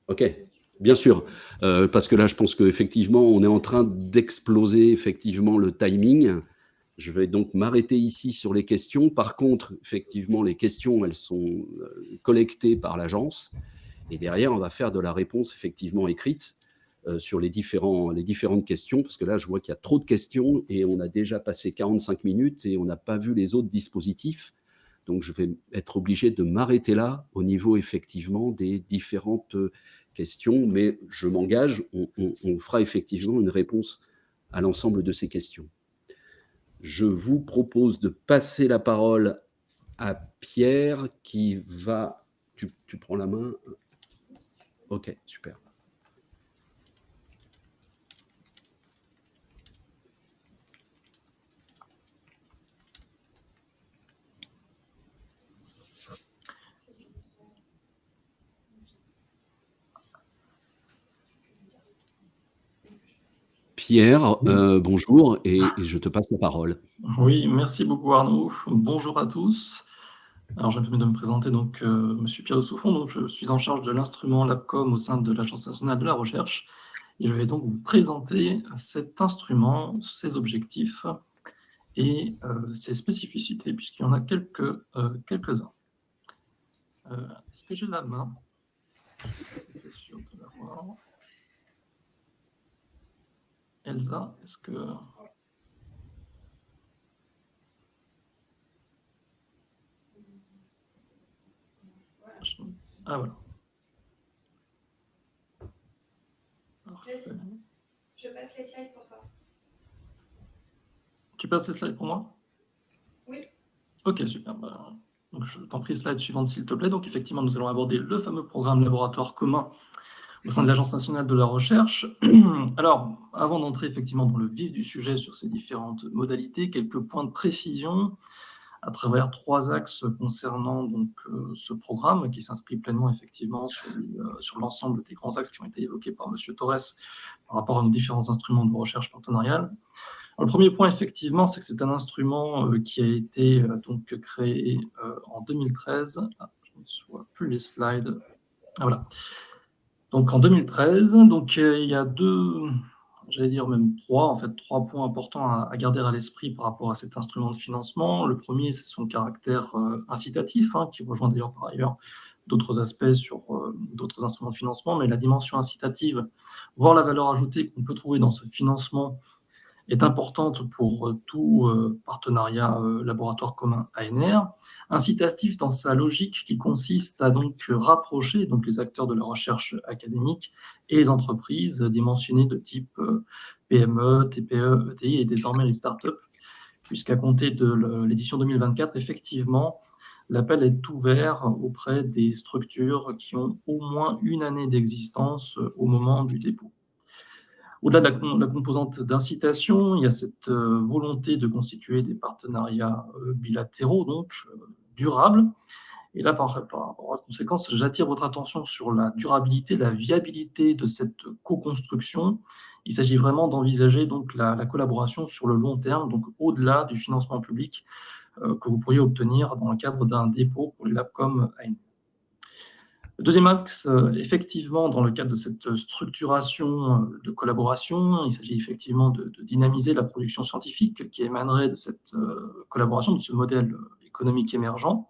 OK, bien sûr. Parce que là, je pense qu'effectivement, on est en train d'exploser effectivement le timing. Je vais donc m'arrêter ici sur les questions. Par contre, effectivement, les questions, elles sont collectées par l'agence. Et derrière, on va faire de la réponse effectivement écrite. sur les différentes questions, parce que là, je vois qu'il y a trop de questions et on a déjà passé 45 minutes et on n'a pas vu les autres dispositifs. Donc, je vais être obligé de m'arrêter là, au niveau effectivement des différentes questions, mais je m'engage, on fera effectivement une réponse à l'ensemble de ces questions. Je vous propose de passer la parole à Pierre qui va... Tu prends la main? Ok, super. Pierre, bonjour et je te passe la parole. Oui, merci beaucoup Arnaud. Bonjour à tous. Alors, je me permets de me présenter, donc, monsieur Pierre de Souffon, donc je suis en charge de l'instrument LabCom au sein de l'Agence nationale de la recherche et je vais donc vous présenter cet instrument, ses objectifs et ses spécificités, puisqu'il y en a quelques-uns. Est-ce que j'ai la main? Je suis sûr de l'avoir. Elsa, est-ce que... Ah, voilà. Parfait. Je passe les slides pour toi. Tu passes les slides pour moi? Oui. Ok, super. Donc je t'en prie, slide suivante, s'il te plaît. Donc, effectivement, nous allons aborder le fameux programme laboratoire commun au sein de l'Agence nationale de la recherche. Alors, avant d'entrer effectivement dans le vif du sujet sur ces différentes modalités, quelques points de précision à travers 3 axes concernant donc, ce programme qui s'inscrit pleinement effectivement sur l'ensemble des grands axes qui ont été évoqués par M. Torres par rapport à nos différents instruments de recherche partenariale. Alors, le premier point, effectivement, c'est que c'est un instrument qui a été donc créé en 2013. Ah, je ne vois plus les slides. Ah, voilà. Donc en 2013, donc il y a j'allais dire même 3 points importants à garder à l'esprit par rapport à cet instrument de financement. Le premier, c'est son caractère incitatif, qui rejoint d'ailleurs par ailleurs d'autres aspects sur d'autres instruments de financement, mais la dimension incitative, voire la valeur ajoutée qu'on peut trouver dans ce financement est importante pour tout partenariat laboratoire commun ANR, incitatif dans sa logique qui consiste à donc rapprocher donc les acteurs de la recherche académique et les entreprises dimensionnées de type PME, TPE, ETI et désormais les startups, puisqu'à compter de l'édition 2024, effectivement, l'appel est ouvert auprès des structures qui ont au moins une année d'existence au moment du dépôt. Au-delà de la composante d'incitation, il y a cette volonté de constituer des partenariats bilatéraux, donc durables. Et là, par rapport à la conséquence, j'attire votre attention sur la durabilité, la viabilité de cette co-construction. Il s'agit vraiment d'envisager donc la collaboration sur le long terme, donc au-delà du financement public que vous pourriez obtenir dans le cadre d'un dépôt pour les LabCom ANR. Le deuxième axe, effectivement, dans le cadre de cette structuration de collaboration, il s'agit effectivement de dynamiser la production scientifique qui émanerait de cette collaboration, de ce modèle économique émergent.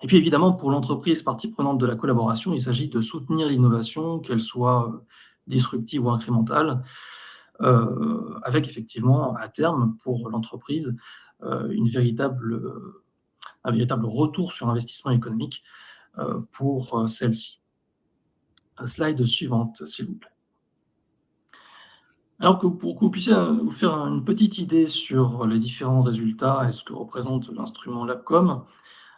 Et puis évidemment, pour l'entreprise partie prenante de la collaboration, il s'agit de soutenir l'innovation, qu'elle soit disruptive ou incrémentale, avec effectivement, à terme, pour l'entreprise, un véritable retour sur investissement économique pour celle-ci. Slide suivante, s'il vous plaît. Alors pour que vous puissiez vous faire une petite idée sur les différents résultats et ce que représente l'instrument LabCom,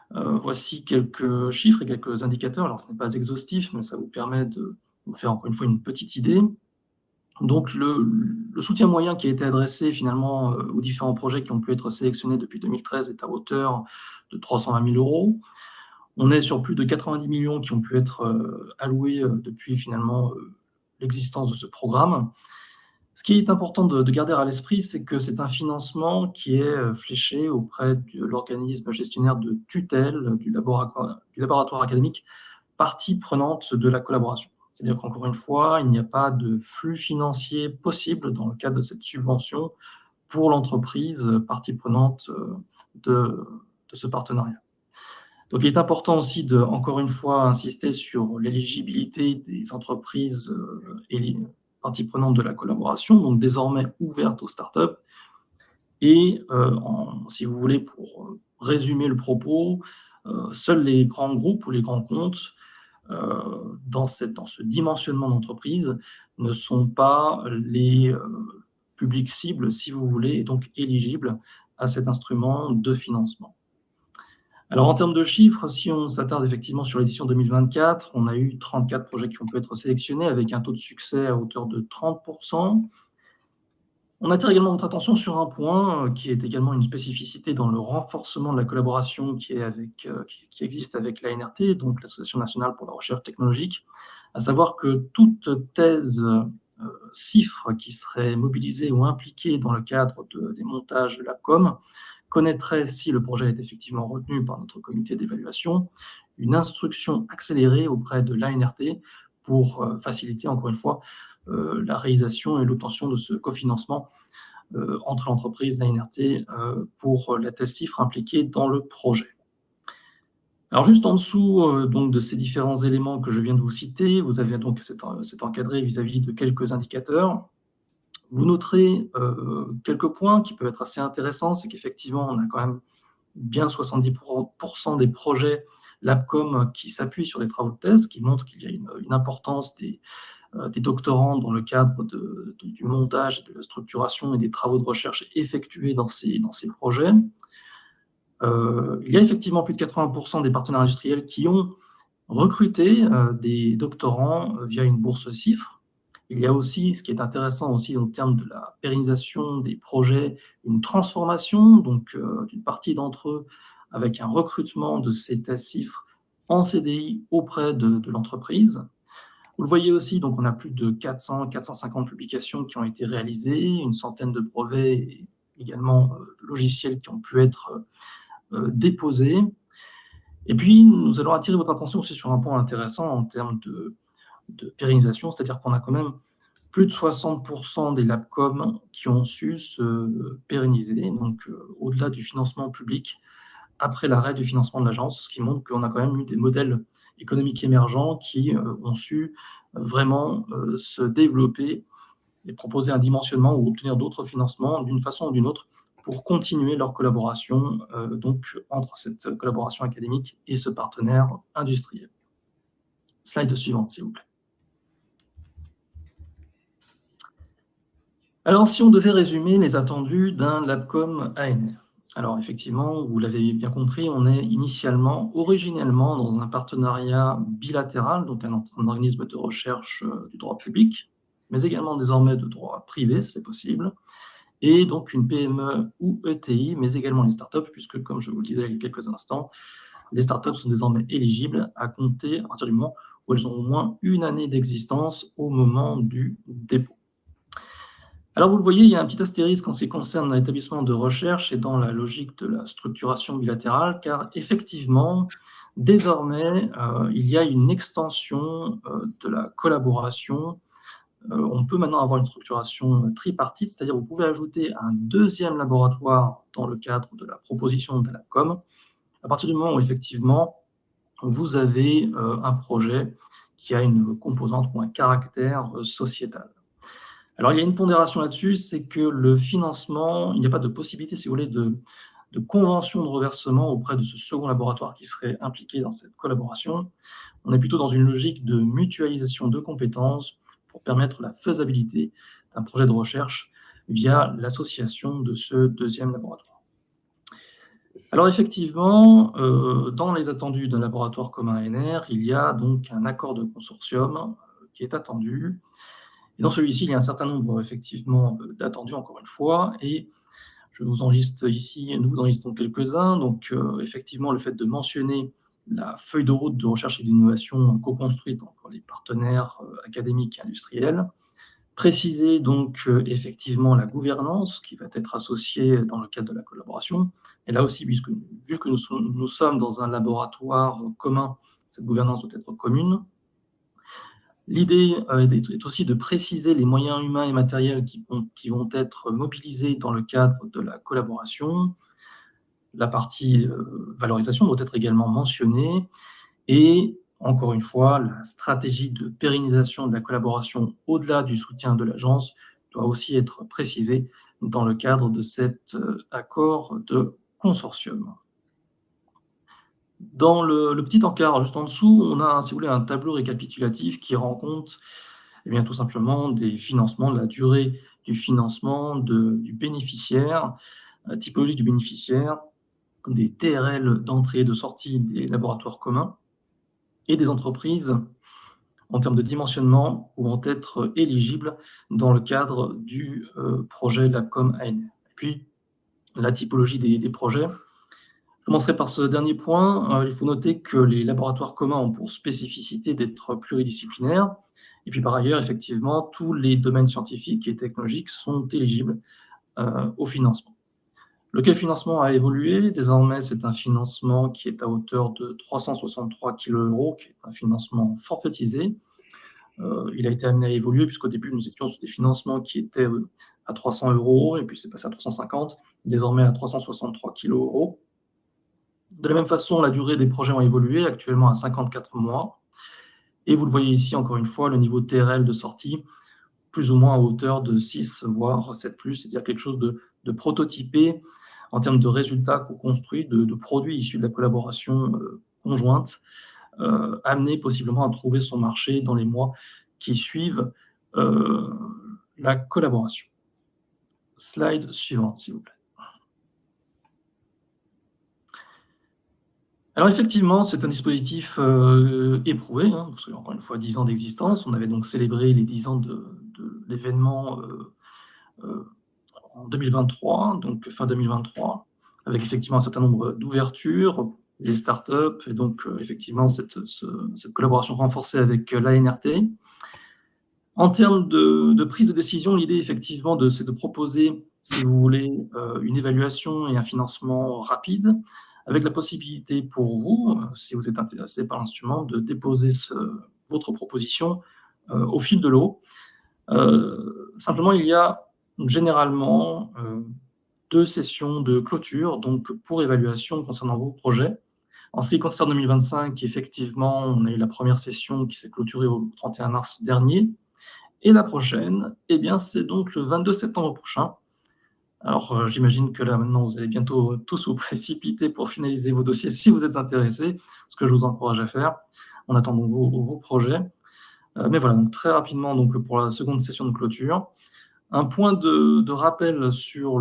voici quelques chiffres et quelques indicateurs. Alors ce n'est pas exhaustif, mais ça vous permet de vous faire encore une fois une petite idée. Donc le soutien moyen qui a été adressé finalement aux différents projets qui ont pu être sélectionnés depuis 2013 est à hauteur de 320 000 €. On est sur plus de 90 millions qui ont pu être alloués depuis finalement l'existence de ce programme. Ce qui est important de garder à l'esprit, c'est que c'est un financement qui est fléché auprès de l'organisme gestionnaire de tutelle du laboratoire académique, partie prenante de la collaboration. C'est-à-dire qu'encore une fois, il n'y a pas de flux financier possible dans le cadre de cette subvention pour l'entreprise partie prenante de ce partenariat. Donc, il est important aussi de, encore une fois, insister sur l'éligibilité des entreprises et parties prenantes de la collaboration, donc désormais ouvertes aux startups. Et si vous voulez, pour résumer le propos, seuls les grands groupes ou les grands comptes dans ce dimensionnement d'entreprise ne sont pas les publics cibles, si vous voulez, et donc éligibles à cet instrument de financement. Alors, en termes de chiffres, si on s'attarde effectivement sur l'édition 2024, on a eu 34 projets qui ont pu être sélectionnés avec un taux de succès à hauteur de 30%. On attire également notre attention sur un point qui est également une spécificité dans le renforcement de la collaboration qui existe avec l'ANRT, donc l'Association nationale pour la recherche technologique, à savoir que toute thèse CIFRE qui serait mobilisée ou impliquée dans le cadre des montages de l'APCOM connaîtrait, si le projet est effectivement retenu par notre comité d'évaluation, une instruction accélérée auprès de l'ANRT pour faciliter, encore une fois, la réalisation et l'obtention de ce cofinancement entre l'entreprise, l'ANRT, pour la thèse CIFRE impliquée dans le projet. Alors, juste en dessous donc, de ces différents éléments que je viens de vous citer, vous avez donc c'est encadré vis-à-vis de quelques indicateurs. Vous noterez quelques points qui peuvent être assez intéressants, c'est qu'effectivement, on a quand même bien 70% des projets LabCom qui s'appuient sur des travaux de thèse, qui montrent qu'il y a une importance des doctorants dans le cadre du montage, de la structuration et des travaux de recherche effectués dans ces projets. Il y a effectivement plus de 80% des partenaires industriels qui ont recruté des doctorants via une bourse CIFRE. Il y a aussi, ce qui est intéressant aussi en termes de la pérennisation des projets, une transformation donc d'une partie d'entre eux avec un recrutement de ces thèses CIFRE en CDI auprès de l'entreprise. Vous le voyez aussi, donc on a plus de 450 publications qui ont été réalisées, une centaine de brevets et également logiciels qui ont pu être déposés. Et puis, nous allons attirer votre attention aussi sur un point intéressant en termes de pérennisation, c'est-à-dire qu'on a quand même plus de 60% des LabCom qui ont su se pérenniser, donc au-delà du financement public, après l'arrêt du financement de l'agence, ce qui montre qu'on a quand même eu des modèles économiques émergents qui ont su vraiment se développer et proposer un dimensionnement ou obtenir d'autres financements d'une façon ou d'une autre pour continuer leur collaboration donc entre cette collaboration académique et ce partenaire industriel. Slide suivante, s'il vous plaît. Alors, si on devait résumer les attendus d'un LabCom ANR, alors effectivement, vous l'avez bien compris, on est originellement dans un partenariat bilatéral, donc un organisme de recherche du droit public, mais également désormais de droit privé, c'est possible, et donc une PME ou ETI, mais également les startups, puisque comme je vous le disais il y a quelques instants, les startups sont désormais éligibles à compter à partir du moment où elles ont au moins une année d'existence au moment du dépôt. Alors, vous le voyez, il y a un petit astérisque en ce qui concerne l'établissement de recherche et dans la logique de la structuration bilatérale, car effectivement, désormais, il y a une extension de la collaboration. On peut maintenant avoir une structuration tripartite, c'est-à-dire vous pouvez ajouter un deuxième laboratoire dans le cadre de la proposition de la LabCom, à partir du moment où effectivement vous avez un projet qui a une composante ou un caractère sociétal. Alors, il y a une pondération là-dessus, c'est que le financement, il n'y a pas de possibilité, si vous voulez, de convention de reversement auprès de ce second laboratoire qui serait impliqué dans cette collaboration. On est plutôt dans une logique de mutualisation de compétences pour permettre la faisabilité d'un projet de recherche via l'association de ce deuxième laboratoire. Alors effectivement, dans les attendus d'un laboratoire commun ANR, il y a donc un accord de consortium qui est attendu. Et dans celui-ci, il y a un certain nombre, effectivement, d'attendus, encore une fois, et nous vous en listons quelques-uns. Donc, effectivement, le fait de mentionner la feuille de route de recherche et d'innovation co-construite entre les partenaires académiques et industriels, préciser donc effectivement la gouvernance qui va être associée dans le cadre de la collaboration. Et là aussi, vu que nous sommes dans un laboratoire commun, cette gouvernance doit être commune. L'idée est aussi de préciser les moyens humains et matériels qui vont être mobilisés dans le cadre de la collaboration. la partie valorisation doit être également mentionnée et, encore une fois, la stratégie de pérennisation de la collaboration au-delà du soutien de l'agence doit aussi être précisée dans le cadre de cet accord de consortium. Dans le petit encart juste en dessous, on a, si vous voulez, un tableau récapitulatif qui rend compte tout simplement des financements, de la durée du financement, du bénéficiaire, la typologie du bénéficiaire, des TRL d'entrée et de sortie des laboratoires communs et des entreprises en termes de dimensionnement pouvant être éligibles dans le cadre du projet LabCom ANR. Et puis, la typologie des projets. Je commencerai par ce dernier point. Il faut noter que les laboratoires communs ont pour spécificité d'être pluridisciplinaires. Et puis par ailleurs, effectivement, tous les domaines scientifiques et technologiques sont éligibles au financement. Lequel financement a évolué. Désormais, c'est un financement qui est à hauteur de 363 kg €, qui est un financement forfaitisé. Il a été amené à évoluer, puisqu'au début, nous étions sur des financements qui étaient à 300 €, et puis c'est passé à 350, désormais à 363 kg €. De la même façon, la durée des projets ont évolué, actuellement à 54 mois. Et vous le voyez ici, encore une fois, le niveau TRL de sortie, plus ou moins à hauteur de 6, voire 7+, c'est-à-dire quelque chose de prototypé en termes de résultats co-construits, de produits issus de la collaboration conjointe, amené possiblement à trouver son marché dans les mois qui suivent la collaboration. Slide suivante, s'il vous plaît. Alors effectivement, c'est un dispositif éprouvé, parce qu'il y a encore une fois 10 ans d'existence. On avait donc célébré les 10 ans de l'événement en 2023, donc fin 2023, avec effectivement un certain nombre d'ouvertures, les startups, et donc effectivement cette collaboration renforcée avec l'ANRT. En termes de prise de décision, l'idée effectivement c'est de proposer, si vous voulez, une évaluation et un financement rapide, avec la possibilité pour vous, si vous êtes intéressé par l'instrument, de déposer votre proposition au fil de l'eau. Simplement, il y a généralement 2 sessions de clôture, donc pour évaluation concernant vos projets. En ce qui concerne 2025, effectivement, on a eu la première session qui s'est clôturée au 31 mars dernier. Et la prochaine, c'est donc le 22 septembre prochain. Alors, j'imagine que là, maintenant, vous allez bientôt tous vous précipiter pour finaliser vos dossiers si vous êtes intéressés, ce que je vous encourage à faire. On attend donc vos projets. Mais voilà, donc très rapidement, donc, pour la seconde session de clôture. Un point de rappel sur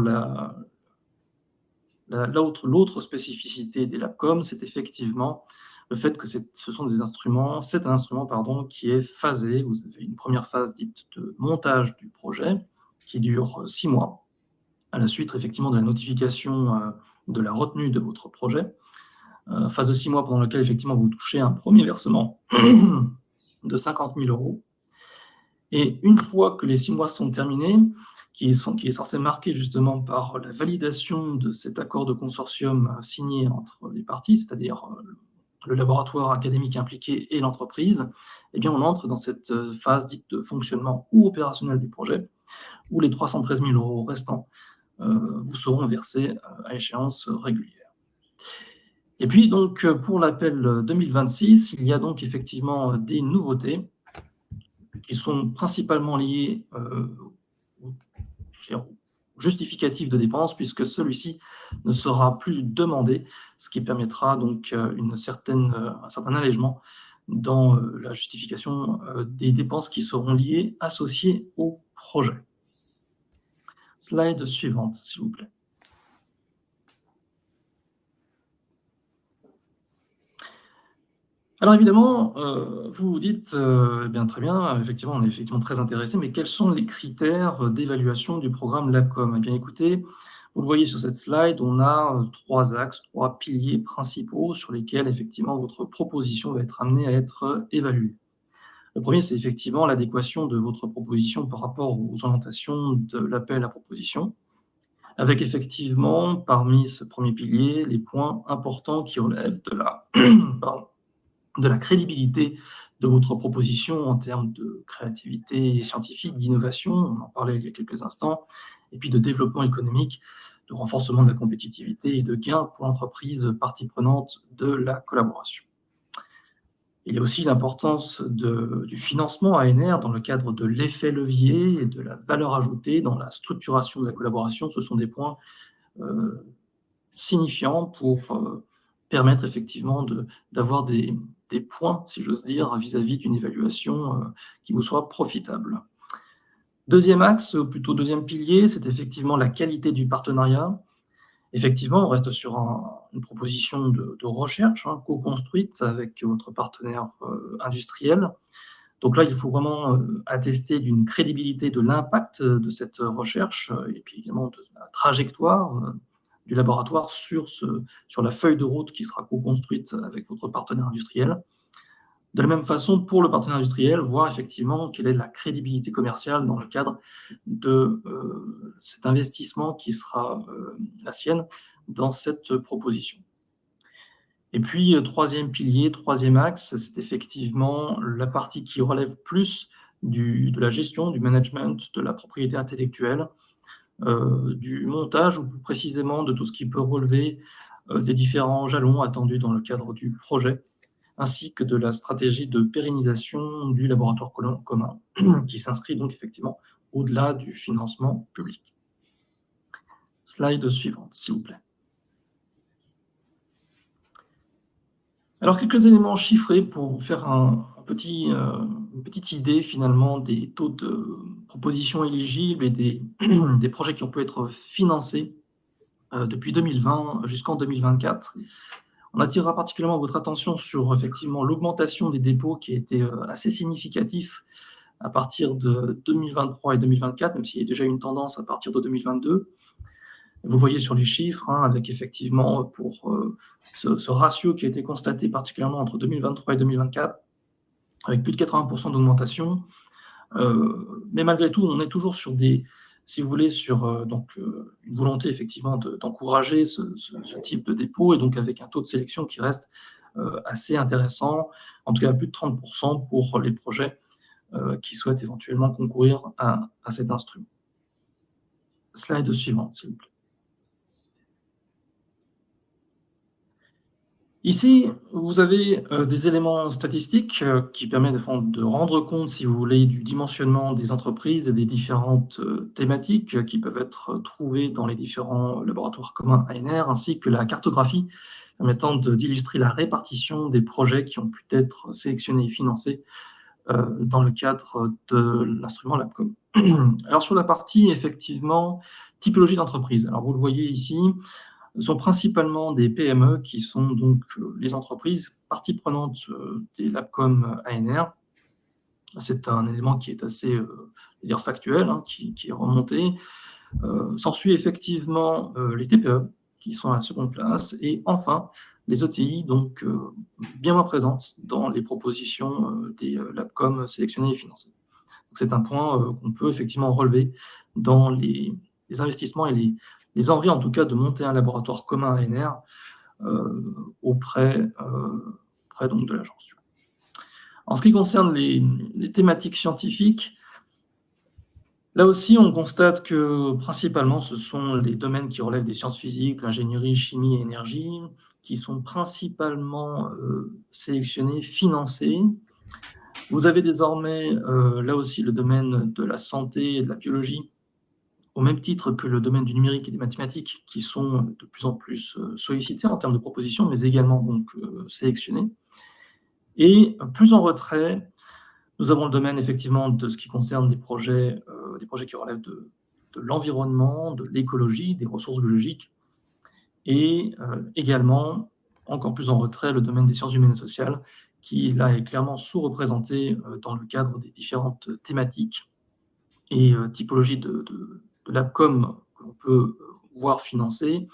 l'autre spécificité des LabCom, c'est effectivement le fait que ce sont des instruments, c'est un instrument qui est phasé. Vous avez une première phase dite de montage du projet qui dure 6 mois. À la suite, effectivement, de la notification de la retenue de votre projet. Phase de 6 mois pendant laquelle, effectivement, vous touchez un premier versement de 50 000 €. Et une fois que les 6 mois sont terminés, qui est censé marquer justement par la validation de cet accord de consortium signé entre les parties, c'est-à-dire le laboratoire académique impliqué et l'entreprise, on entre dans cette phase dite de fonctionnement ou opérationnel du projet, où les 313 000 € restants vous seront versés à échéance régulière. Et puis donc pour l'appel 2026, il y a donc effectivement des nouveautés qui sont principalement liées au justificatif de dépenses, puisque celui-ci ne sera plus demandé, ce qui permettra donc un certain allègement dans la justification des dépenses qui seront liées, associées au projet. Slide suivante, s'il vous plaît. Alors évidemment, vous vous dites, très bien, effectivement, on est effectivement très intéressé, mais quels sont les critères d'évaluation du programme LabCom ? Écoutez, vous le voyez sur cette slide, on a 3 axes, 3 piliers principaux sur lesquels effectivement votre proposition va être amenée à être évaluée. Le premier, c'est effectivement l'adéquation de votre proposition par rapport aux orientations de l'appel à proposition, avec effectivement, parmi ce premier pilier, les points importants qui relèvent de la crédibilité de votre proposition en termes de créativité scientifique, d'innovation, on en parlait il y a quelques instants, et puis de développement économique renforcement de la compétitivité et de gains pour l'entreprise partie prenante de la collaboration. Il y a aussi l'importance du financement ANR dans le cadre de l'effet levier et de la valeur ajoutée dans la structuration de la collaboration. Ce sont des points signifiants pour permettre effectivement d'avoir des points, si j'ose dire, vis-à-vis d'une évaluation qui vous soit profitable. Deuxième axe, ou plutôt deuxième pilier, c'est effectivement la qualité du partenariat. Effectivement, on reste sur une proposition de recherche co-construite avec votre partenaire industriel. Donc là, il faut vraiment attester d'une crédibilité de l'impact de cette recherche et puis également de la trajectoire du laboratoire sur la feuille de route qui sera co-construite avec votre partenaire industriel. De la même façon, pour le partenaire industriel, voir effectivement quelle est la crédibilité commerciale dans le cadre de cet investissement qui sera la sienne dans cette proposition. Et puis, troisième pilier, troisième axe, c'est effectivement la partie qui relève plus de la gestion, du management, de la propriété intellectuelle, du montage ou plus précisément de tout ce qui peut relever des différents jalons attendus dans le cadre du projet, ainsi que de la stratégie de pérennisation du laboratoire commun, qui s'inscrit donc effectivement au-delà du financement public. Slide suivante, s'il vous plaît. Alors, quelques éléments chiffrés pour vous faire une petite idée finalement des taux de propositions éligibles et des projets qui ont pu être financés depuis 2020 jusqu'en 2024. On attirera particulièrement votre attention sur effectivement l'augmentation des dépôts qui a été assez significatif à partir de 2023 et 2024, même s'il y a déjà une tendance à partir de 2022. Vous voyez sur les chiffres, avec effectivement pour ce ratio qui a été constaté particulièrement entre 2023 et 2024, avec plus de 80% d'augmentation. Mais malgré tout, on est toujours sur si vous voulez, sur une volonté effectivement d'encourager ce type de dépôt, et donc avec un taux de sélection qui reste assez intéressant, en tout cas plus de 30% pour les projets qui souhaitent éventuellement concourir à cet instrument. Slide suivante, s'il vous plaît. Ici, vous avez des éléments statistiques qui permettent de rendre compte, si vous voulez, du dimensionnement des entreprises et des différentes thématiques qui peuvent être trouvées dans les différents laboratoires communs ANR, ainsi que la cartographie permettant d'illustrer la répartition des projets qui ont pu être sélectionnés et financés dans le cadre de l'instrument LabCom. Alors, sur la partie, effectivement, typologie d'entreprise. Alors, vous le voyez ici, sont principalement des PME qui sont donc les entreprises partie prenante des LabCom ANR. C'est un élément qui est assez factuel, qui est remonté. S'ensuit effectivement les TPE qui sont à la seconde place, et enfin les ETI, donc bien moins présentes dans les propositions des LabCom sélectionnés et financés. C'est un point qu'on peut effectivement relever dans les investissements et les envies, en tout cas, de monter un laboratoire commun ANR auprès donc de l'agence. En ce qui concerne les thématiques scientifiques, là aussi, on constate que principalement, ce sont les domaines qui relèvent des sciences physiques, l'ingénierie, chimie et énergie, qui sont principalement sélectionnés, financés. Vous avez désormais, là aussi, le domaine de la santé et de la biologie, au même titre que le domaine du numérique et des mathématiques, qui sont de plus en plus sollicités en termes de propositions, mais également donc sélectionnés. Et plus en retrait, nous avons le domaine effectivement de ce qui concerne des projets qui relèvent de l'environnement, de l'écologie, des ressources biologiques, et également, encore plus en retrait, le domaine des sciences humaines et sociales, qui là est clairement sous-représenté dans le cadre des différentes thématiques et typologies de LabCom que l'on peut voir financer.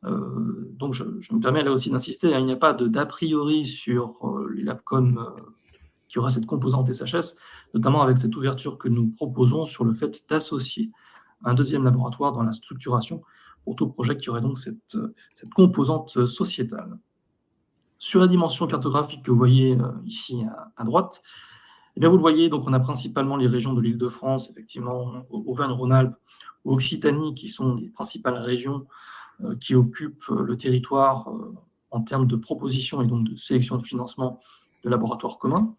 Donc je me permets là aussi d'insister, il n'y a pas d'a priori sur les LabCom qui aura cette composante SHS, notamment avec cette ouverture que nous proposons sur le fait d'associer un deuxième laboratoire dans la structuration pour tout projet qui aurait donc cette composante sociétale. Sur la dimension cartographique que vous voyez ici à droite, Eh bien, vous le voyez, donc on a principalement les régions de l'Île-de-France, effectivement, Auvergne-Rhône-Alpes ou Occitanie, qui sont les principales régions qui occupent le territoire en termes de propositions et donc de sélection de financement de laboratoires communs.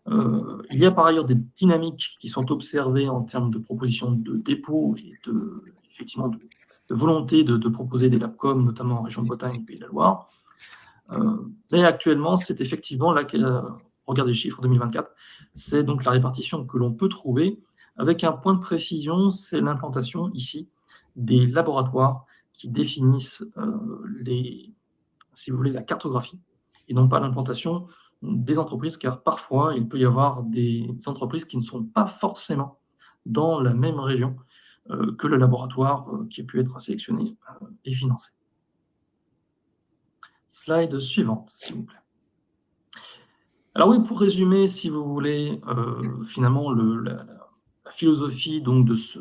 Il y a par ailleurs des dynamiques qui sont observées en termes de propositions de dépôt et effectivement de volonté de proposer des LabCom, notamment en région Bretagne et Pays de la Loire. Mais actuellement, c'est effectivement là, regardez les chiffres 2024, c'est donc la répartition que l'on peut trouver avec un point de précision, c'est l'implantation ici des laboratoires qui définissent si vous voulez, la cartographie et non pas l'implantation des entreprises, car parfois il peut y avoir des entreprises qui ne sont pas forcément dans la même région que le laboratoire qui a pu être sélectionné et financé. Slide suivante, s'il vous plaît. Alors oui, pour résumer, si vous voulez, finalement, la philosophie donc, de ce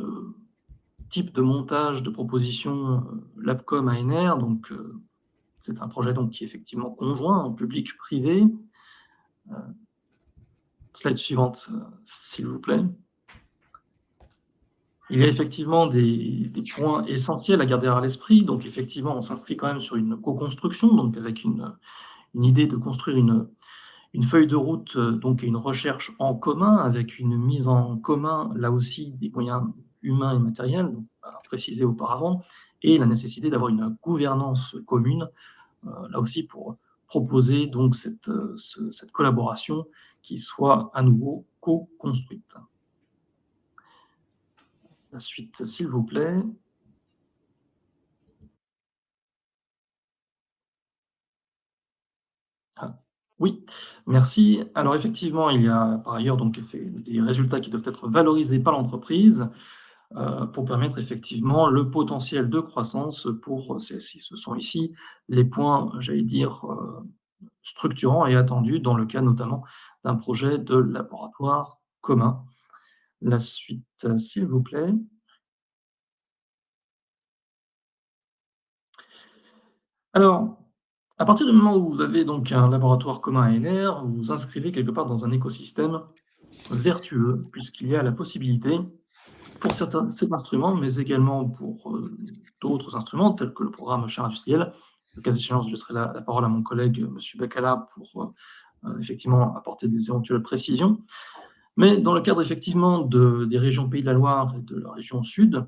type de montage de proposition LabCom ANR, donc c'est un projet donc, qui est effectivement conjoint en public-privé. Slide suivante, s'il vous plaît. Il y a effectivement des points essentiels à garder à l'esprit. Donc effectivement, on s'inscrit quand même sur une co-construction, donc avec une idée de construire une feuille de route, donc une recherche en commun, avec une mise en commun, là aussi, des moyens humains et matériels, donc, précisé auparavant, et la nécessité d'avoir une gouvernance commune, là aussi pour proposer donc cette collaboration qui soit à nouveau co-construite. La suite, s'il vous plaît. Oui, merci. Alors effectivement, il y a par ailleurs donc des résultats qui doivent être valorisés par l'entreprise pour permettre effectivement le potentiel de croissance pour celle-ci. Ce sont ici les points, j'allais dire, structurants et attendus dans le cas notamment d'un projet de laboratoire commun. La suite, s'il vous plaît. Alors, à partir du moment où vous avez donc un laboratoire commun ANR, vous vous inscrivez quelque part dans un écosystème vertueux, puisqu'il y a la possibilité, pour cet instrument, mais également pour d'autres instruments, tels que le programme Chaire industrielle. Le cas échéant, je laisserai la parole à mon collègue, M. Bacala, pour effectivement apporter des éventuelles précisions. Mais dans le cadre effectivement des régions Pays de la Loire et de la région Sud,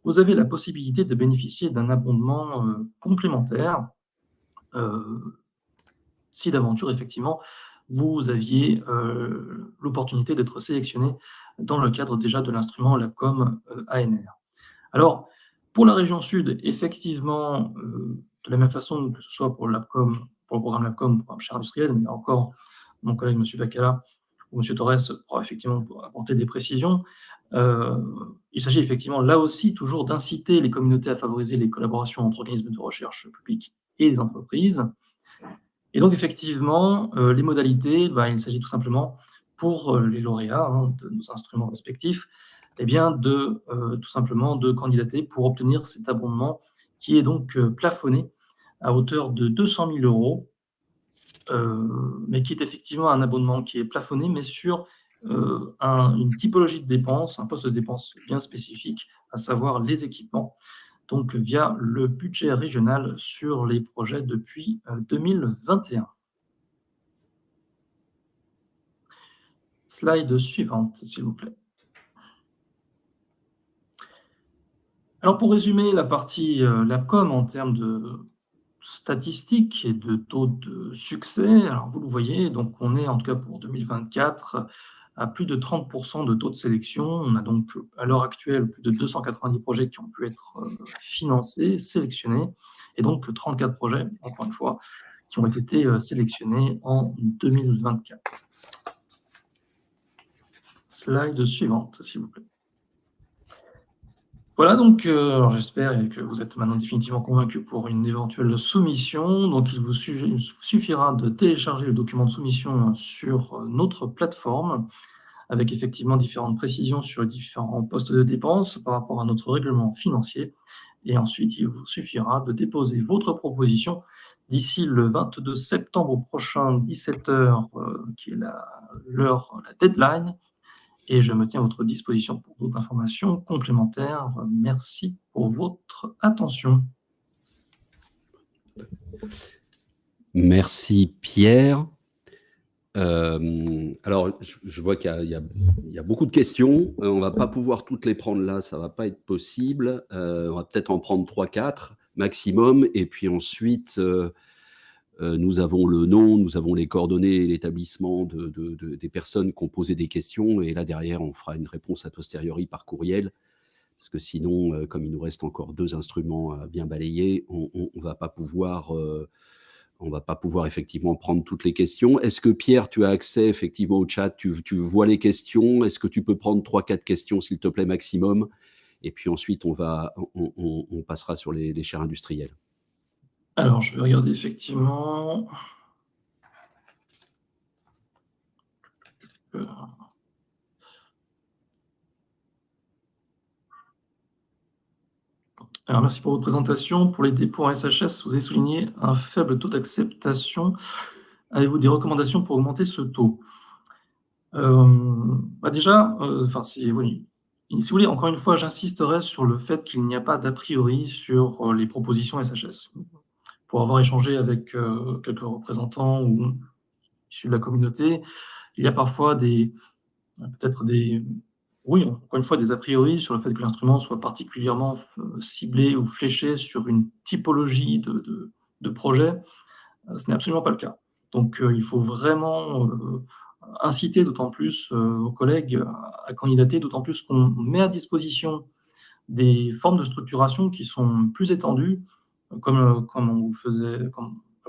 vous avez la possibilité de bénéficier d'un abondement complémentaire si d'aventure, effectivement, vous aviez l'opportunité d'être sélectionné dans le cadre déjà de l'instrument LabCom ANR. Alors, pour la région Sud, effectivement, de la même façon que ce soit pour le programme LabCom, pour Chaire industrielle, mais encore mon collègue M. Bacala ou M. Torres pourra effectivement apporter des précisions. Il s'agit effectivement là aussi toujours d'inciter les communautés à favoriser les collaborations entre organismes de recherche publics et les entreprises. Et donc effectivement, les modalités, il s'agit tout simplement pour les lauréats de nos instruments respectifs, eh bien tout simplement de candidater pour obtenir cet abondement qui est donc plafonné à hauteur de 200 000 €, mais qui est effectivement un abonnement qui est plafonné, mais sur une typologie de dépenses, un poste de dépenses bien spécifique, à savoir les équipements, donc via le budget régional sur les projets depuis 2021. Slide suivante, s'il vous plaît. Alors pour résumer la partie LabCom en termes de statistiques et de taux de succès, alors vous le voyez, donc on est en tout cas pour 2024 à plus de 30% de taux de sélection. On a donc à l'heure actuelle plus de 290 projets qui ont pu être financés, sélectionnés, et donc 34 projets, encore une fois, qui ont été sélectionnés en 2024. Slide suivante, s'il vous plaît. Voilà, donc j'espère que vous êtes maintenant définitivement convaincu pour une éventuelle soumission. Donc il vous suffira de télécharger le document de soumission sur notre plateforme, avec effectivement différentes précisions sur les différents postes de dépenses par rapport à notre règlement financier. Et ensuite, il vous suffira de déposer votre proposition d'ici le 22 septembre prochain, 17h, qui est l'heure, la deadline. Et je me tiens à votre disposition pour d'autres informations complémentaires. Merci pour votre attention. Merci Pierre. Alors, je vois qu'il y a beaucoup de questions. On ne va pas pouvoir toutes les prendre là, ça ne va pas être possible. On va peut-être en prendre 3-4 maximum. Et puis ensuite, nous avons le nom, nous avons les coordonnées et l'établissement des personnes qui ont posé des questions. Et là, derrière, on fera une réponse a posteriori par courriel. Parce que sinon, comme il nous reste encore 2 instruments à bien balayer, on ne va pas pouvoir... on ne va pas pouvoir effectivement prendre toutes les questions. Est-ce que Pierre, tu as accès effectivement au chat, tu vois les questions? Est-ce que tu peux prendre 3-4 questions, s'il te plaît, maximum? Et puis ensuite, on passera sur les chairs industrielles. Alors, je vais regarder effectivement. Alors, merci pour votre présentation. Pour les dépôts en SHS, vous avez souligné un faible taux d'acceptation. Avez-vous des recommandations pour augmenter ce taux? Déjà, si vous voulez, encore une fois, j'insisterai sur le fait qu'il n'y a pas d'a priori sur les propositions SHS. Pour avoir échangé avec quelques représentants ou issus de la communauté, il y a parfois peut-être encore une fois, des a priori sur le fait que l'instrument soit particulièrement ciblé ou fléché sur une typologie de projet. Ce n'est absolument pas le cas. Donc, il faut vraiment inciter d'autant plus vos collègues à candidater, d'autant plus qu'on met à disposition des formes de structuration qui sont plus étendues, comme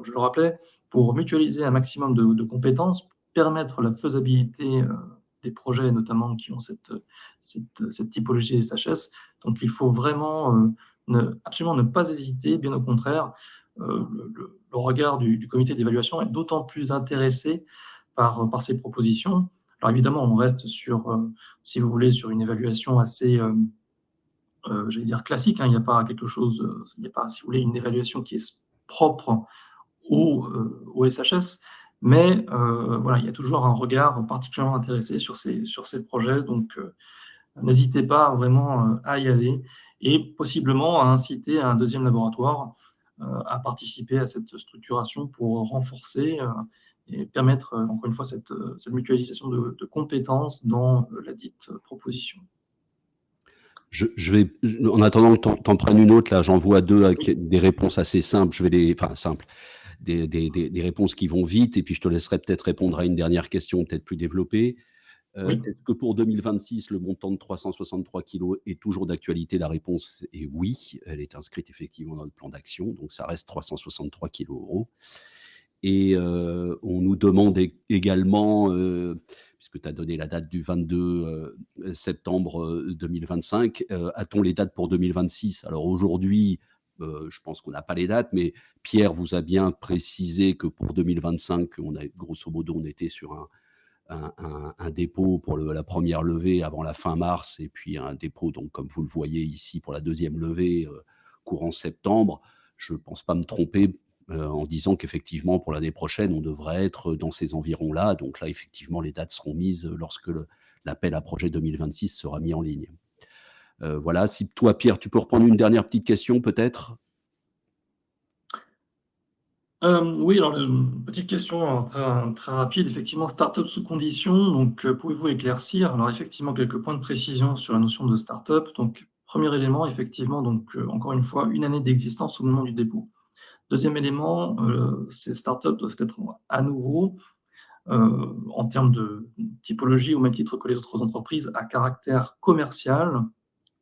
je le rappelais, pour mutualiser un maximum de compétences, permettre la faisabilité des projets, notamment qui ont cette typologie SHS. Donc, il faut vraiment absolument ne pas hésiter, bien au contraire. Le regard du comité d'évaluation est d'autant plus intéressé par ces propositions. Alors évidemment, on reste sur, si vous voulez, sur une évaluation assez, j'allais dire classique, hein. Il n'y a pas quelque chose, il n'y a pas, si vous voulez, une évaluation qui est propre au SHS, mais voilà, il y a toujours un regard particulièrement intéressé sur ces projets. Donc, n'hésitez pas vraiment à y aller et possiblement à inciter un deuxième laboratoire à participer à cette structuration pour renforcer et permettre, encore une fois, cette mutualisation de compétences dans la dite proposition. En attendant que tu en prennes une autre, là, j'en vois 2 avec des réponses assez simples. Simples. Des réponses qui vont vite, et puis je te laisserai peut-être répondre à une dernière question, peut-être plus développée. Oui. Est-ce que pour 2026, le montant de 363 kg est toujours d'actualité? La réponse est oui. Elle est inscrite effectivement dans le plan d'action, donc ça reste 363 kg. Et on nous demande également, puisque tu as donné la date du 22 septembre 2025, a-t-on les dates pour 2026? Alors aujourd'hui, je pense qu'on n'a pas les dates, mais Pierre vous a bien précisé que pour 2025, grosso modo, on était sur un dépôt pour la première levée avant la fin mars, et puis un dépôt, donc, comme vous le voyez ici, pour la deuxième levée courant septembre. Je ne pense pas me tromper en disant qu'effectivement, pour l'année prochaine, on devrait être dans ces environs-là. Donc là, effectivement, les dates seront mises lorsque l'appel à projet 2026 sera mis en ligne. Voilà. Si toi, Pierre, tu peux reprendre une dernière petite question, peut-être? Oui, alors petite question très rapide. Effectivement, start-up sous conditions. Donc, pouvez-vous éclaircir? Alors effectivement, quelques points de précision sur la notion de start-up. Donc, premier élément, effectivement, donc encore une fois, 1 année d'existence au moment du dépôt. Deuxième élément, ces start-up doivent être à nouveau, en termes de typologie, au même titre que les autres entreprises, à caractère commercial,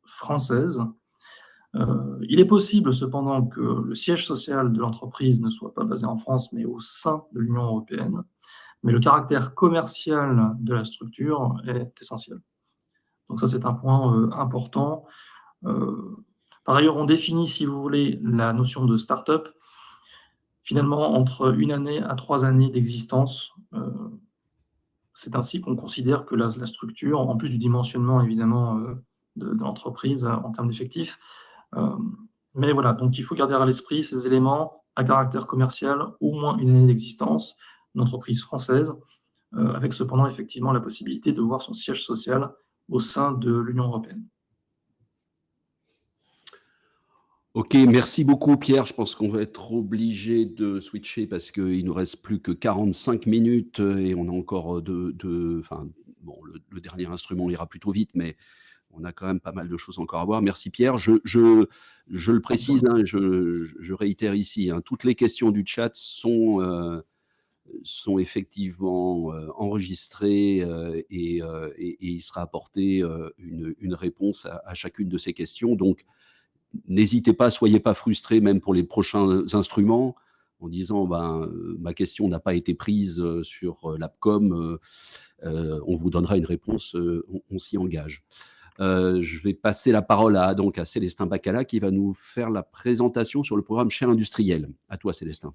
françaises. Il est possible cependant que le siège social de l'entreprise ne soit pas basé en France, mais au sein de l'Union européenne. Mais le caractère commercial de la structure est essentiel. Donc ça, c'est un point important. Par ailleurs, on définit, si vous voulez, la notion de start-up finalement entre 1 année à 3 années d'existence. C'est ainsi qu'on considère que la structure, en plus du dimensionnement évidemment de l'entreprise en termes d'effectifs, Mais voilà, donc il faut garder à l'esprit ces éléments à caractère commercial, au moins une année d'existence, une entreprise française, avec cependant effectivement la possibilité de voir son siège social au sein de l'Union européenne. Ok, merci beaucoup Pierre. Je pense qu'on va être obligé de switcher parce qu'il nous reste plus que 45 minutes et on a encore enfin, bon, le dernier instrument ira plutôt vite, mais on a quand même pas mal de choses encore à voir. Merci Pierre. Je le précise, hein, je réitère ici, hein, toutes les questions du chat sont effectivement enregistrées et il sera apporté une réponse à chacune de ces questions. Donc, n'hésitez pas, soyez pas frustrés, même pour les prochains instruments, en disant ma question n'a pas été prise sur l'APCOM. On vous donnera une réponse, on s'y engage. Je vais passer la parole à Célestin Bacala qui va nous faire la présentation sur le programme Chaire industrielle. À toi, Célestin.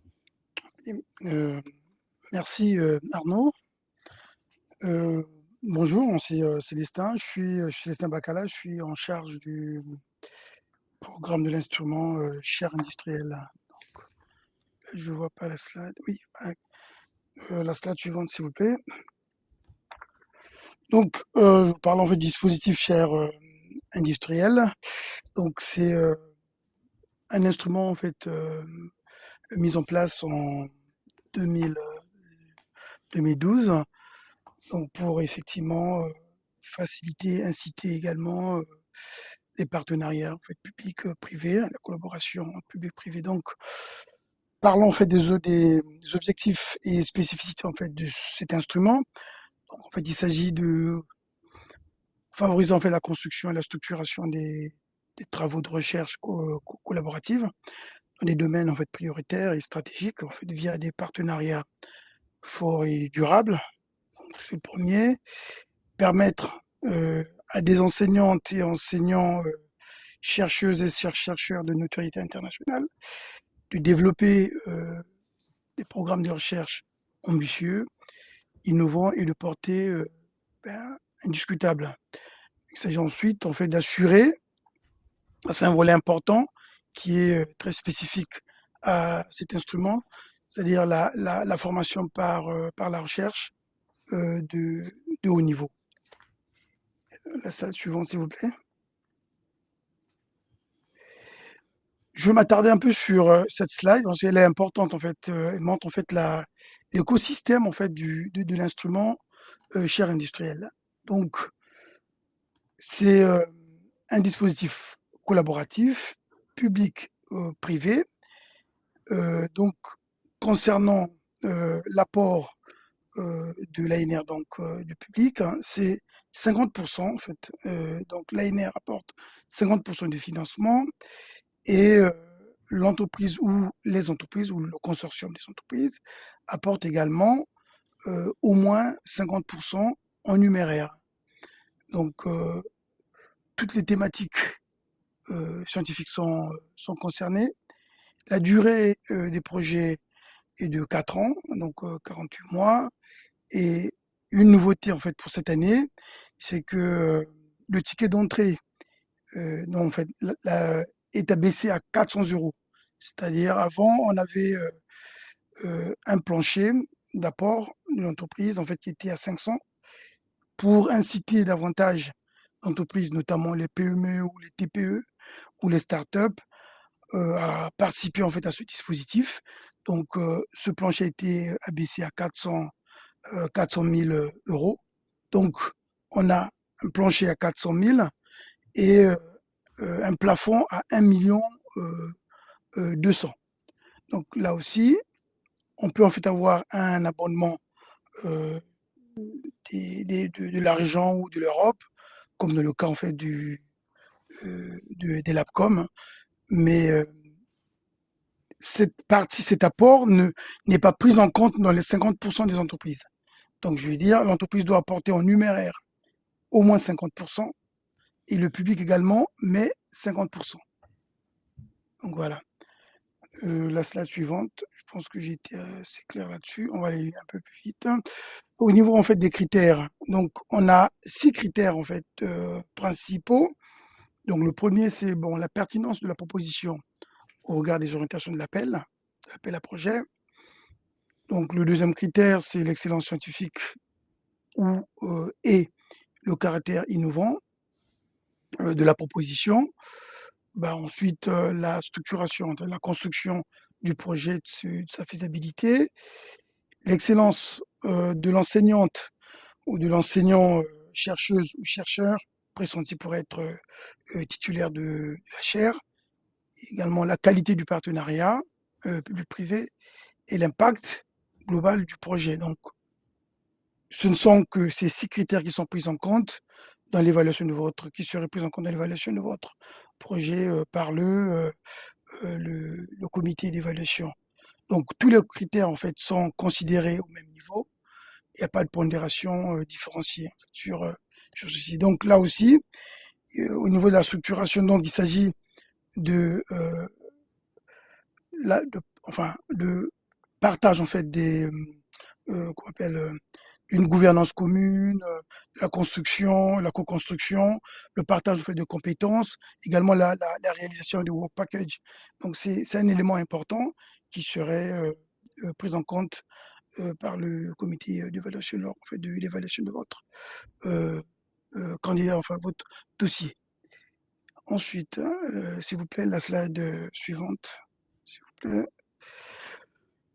Merci Arnaud. Bonjour, c'est Célestin. Je suis Célestin Bacala, je suis en charge du programme de l'instrument Chaire industrielle. Donc, je ne vois pas la slide. Oui, la slide suivante, s'il vous plaît. Donc, je parle en fait du dispositif Chaire industrielle. Donc, c'est un instrument en fait mis en place en 2012. Donc, pour effectivement faciliter, inciter également les partenariats en fait, public-privé, la collaboration public-privé. Donc, parlons en fait des objectifs et spécificités en fait de cet instrument. Donc, en fait, il s'agit de favoriser en fait la construction et la structuration des travaux de recherche collaborative dans des domaines en fait prioritaires et stratégiques en fait via des partenariats forts et durables. C'est le premier. Permettre à des enseignantes et enseignants, chercheuses et chercheurs de notoriété internationale, de développer des programmes de recherche ambitieux, innovants et de portée indiscutable. Il s'agit ensuite en fait d'assurer, c'est un volet important qui est très spécifique à cet instrument, c'est-à-dire la formation par la recherche de haut niveau. La slide suivante, s'il vous plaît. Je vais m'attarder un peu sur cette slide parce qu'elle est importante en fait. Elle montre en fait l'écosystème en fait de l'instrument Chaire industrielle. Donc, c'est un dispositif collaboratif, public-privé. Donc, concernant l'apport de l'ANR, donc du public, hein, c'est 50% en fait. Donc, l'ANR apporte 50% du financement et l'entreprise ou les entreprises ou le consortium des entreprises apporte également au moins 50% en numéraire. Donc, toutes les thématiques scientifiques sont concernées. La durée des projets est de 4 ans, donc 48 mois. Et une nouveauté en fait pour cette année, c'est que le ticket d'entrée en fait, est abaissé à 400 €. C'est-à-dire avant, on avait un plancher d'apport d'une entreprise en fait, qui était à 500 pour inciter davantage d'entreprises, notamment les PME ou les TPE ou les startups, à participer en fait à ce dispositif. Donc, ce plancher a été abaissé à 400 000 €. Donc, on a un plancher à 400 000 et un plafond à 1 200 000. Donc, là aussi, on peut en fait avoir un abonnement de la région ou de l'Europe, comme dans le cas en fait des LAPCOM, mais cet apport n'est pas pris en compte dans les 50% des entreprises. Donc, je veux dire, l'entreprise doit apporter en numéraire au moins 50% et le public également, mais 50%. Donc, voilà. La slide suivante, je pense que j'ai été assez clair là-dessus. On va aller un peu plus vite. Au niveau en fait des critères, donc on a 6 critères en fait principaux. Donc le premier c'est la pertinence de la proposition au regard des orientations de l'appel à projet. Donc le deuxième critère, c'est l'excellence scientifique et le caractère innovant de la proposition. Ensuite, la structuration, la construction du projet, de sa faisabilité, l'excellence de l'enseignante ou de l'enseignant, chercheuse ou chercheur pressenti pour être titulaire de la chaire, également la qualité du partenariat public-privé et l'impact global du projet. Donc, ce ne sont que ces 6 critères qui sont pris en compte dans l'évaluation de votre qui seraient pris en compte dans l'évaluation de votre projet par le comité d'évaluation. Donc, tous les critères, en fait, sont considérés au même niveau. Il n'y a pas de pondération différenciée en fait, sur ceci. Donc, là aussi, au niveau de la structuration, donc, il s'agit de, de partage, en fait, qu'on appelle une gouvernance commune, la construction, la co-construction, le partage en fait, de compétences, également la réalisation des work packages. Donc, c'est un élément important qui serait pris en compte par le comité d'évaluation lors en fait, de l'évaluation de votre candidat, enfin votre dossier. Ensuite, s'il vous plaît, la slide suivante. S'il vous plaît.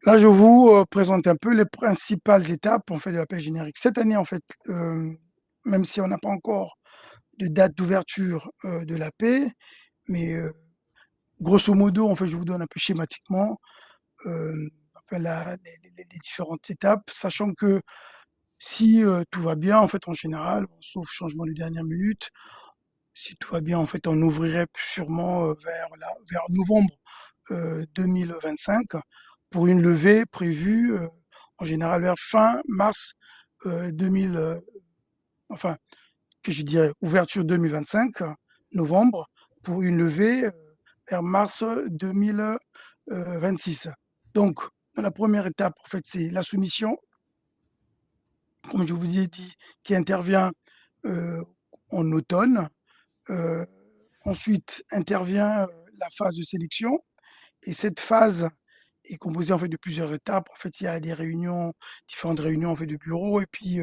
Là, je vous présente un peu les principales étapes en fait, de l'appel générique. Cette année, en fait, même si on n'a pas encore de date d'ouverture de l'AP, mais grosso modo, en fait, je vous donne un peu schématiquement les différentes étapes, sachant que si tout va bien, en fait, en général, sauf changement de dernière minute, si tout va bien, en fait, on ouvrirait sûrement vers novembre 2025 pour une levée prévue en général vers fin mars 2000, enfin, que je dirais ouverture 2025, novembre, pour une levée vers mars 2026. Donc, dans la première étape, en fait, c'est la soumission, comme je vous ai dit, qui intervient en automne. Ensuite intervient la phase de sélection. Et cette phase est composée en fait de plusieurs étapes. En fait, il y a des réunions, différentes réunions en fait de bureau, et puis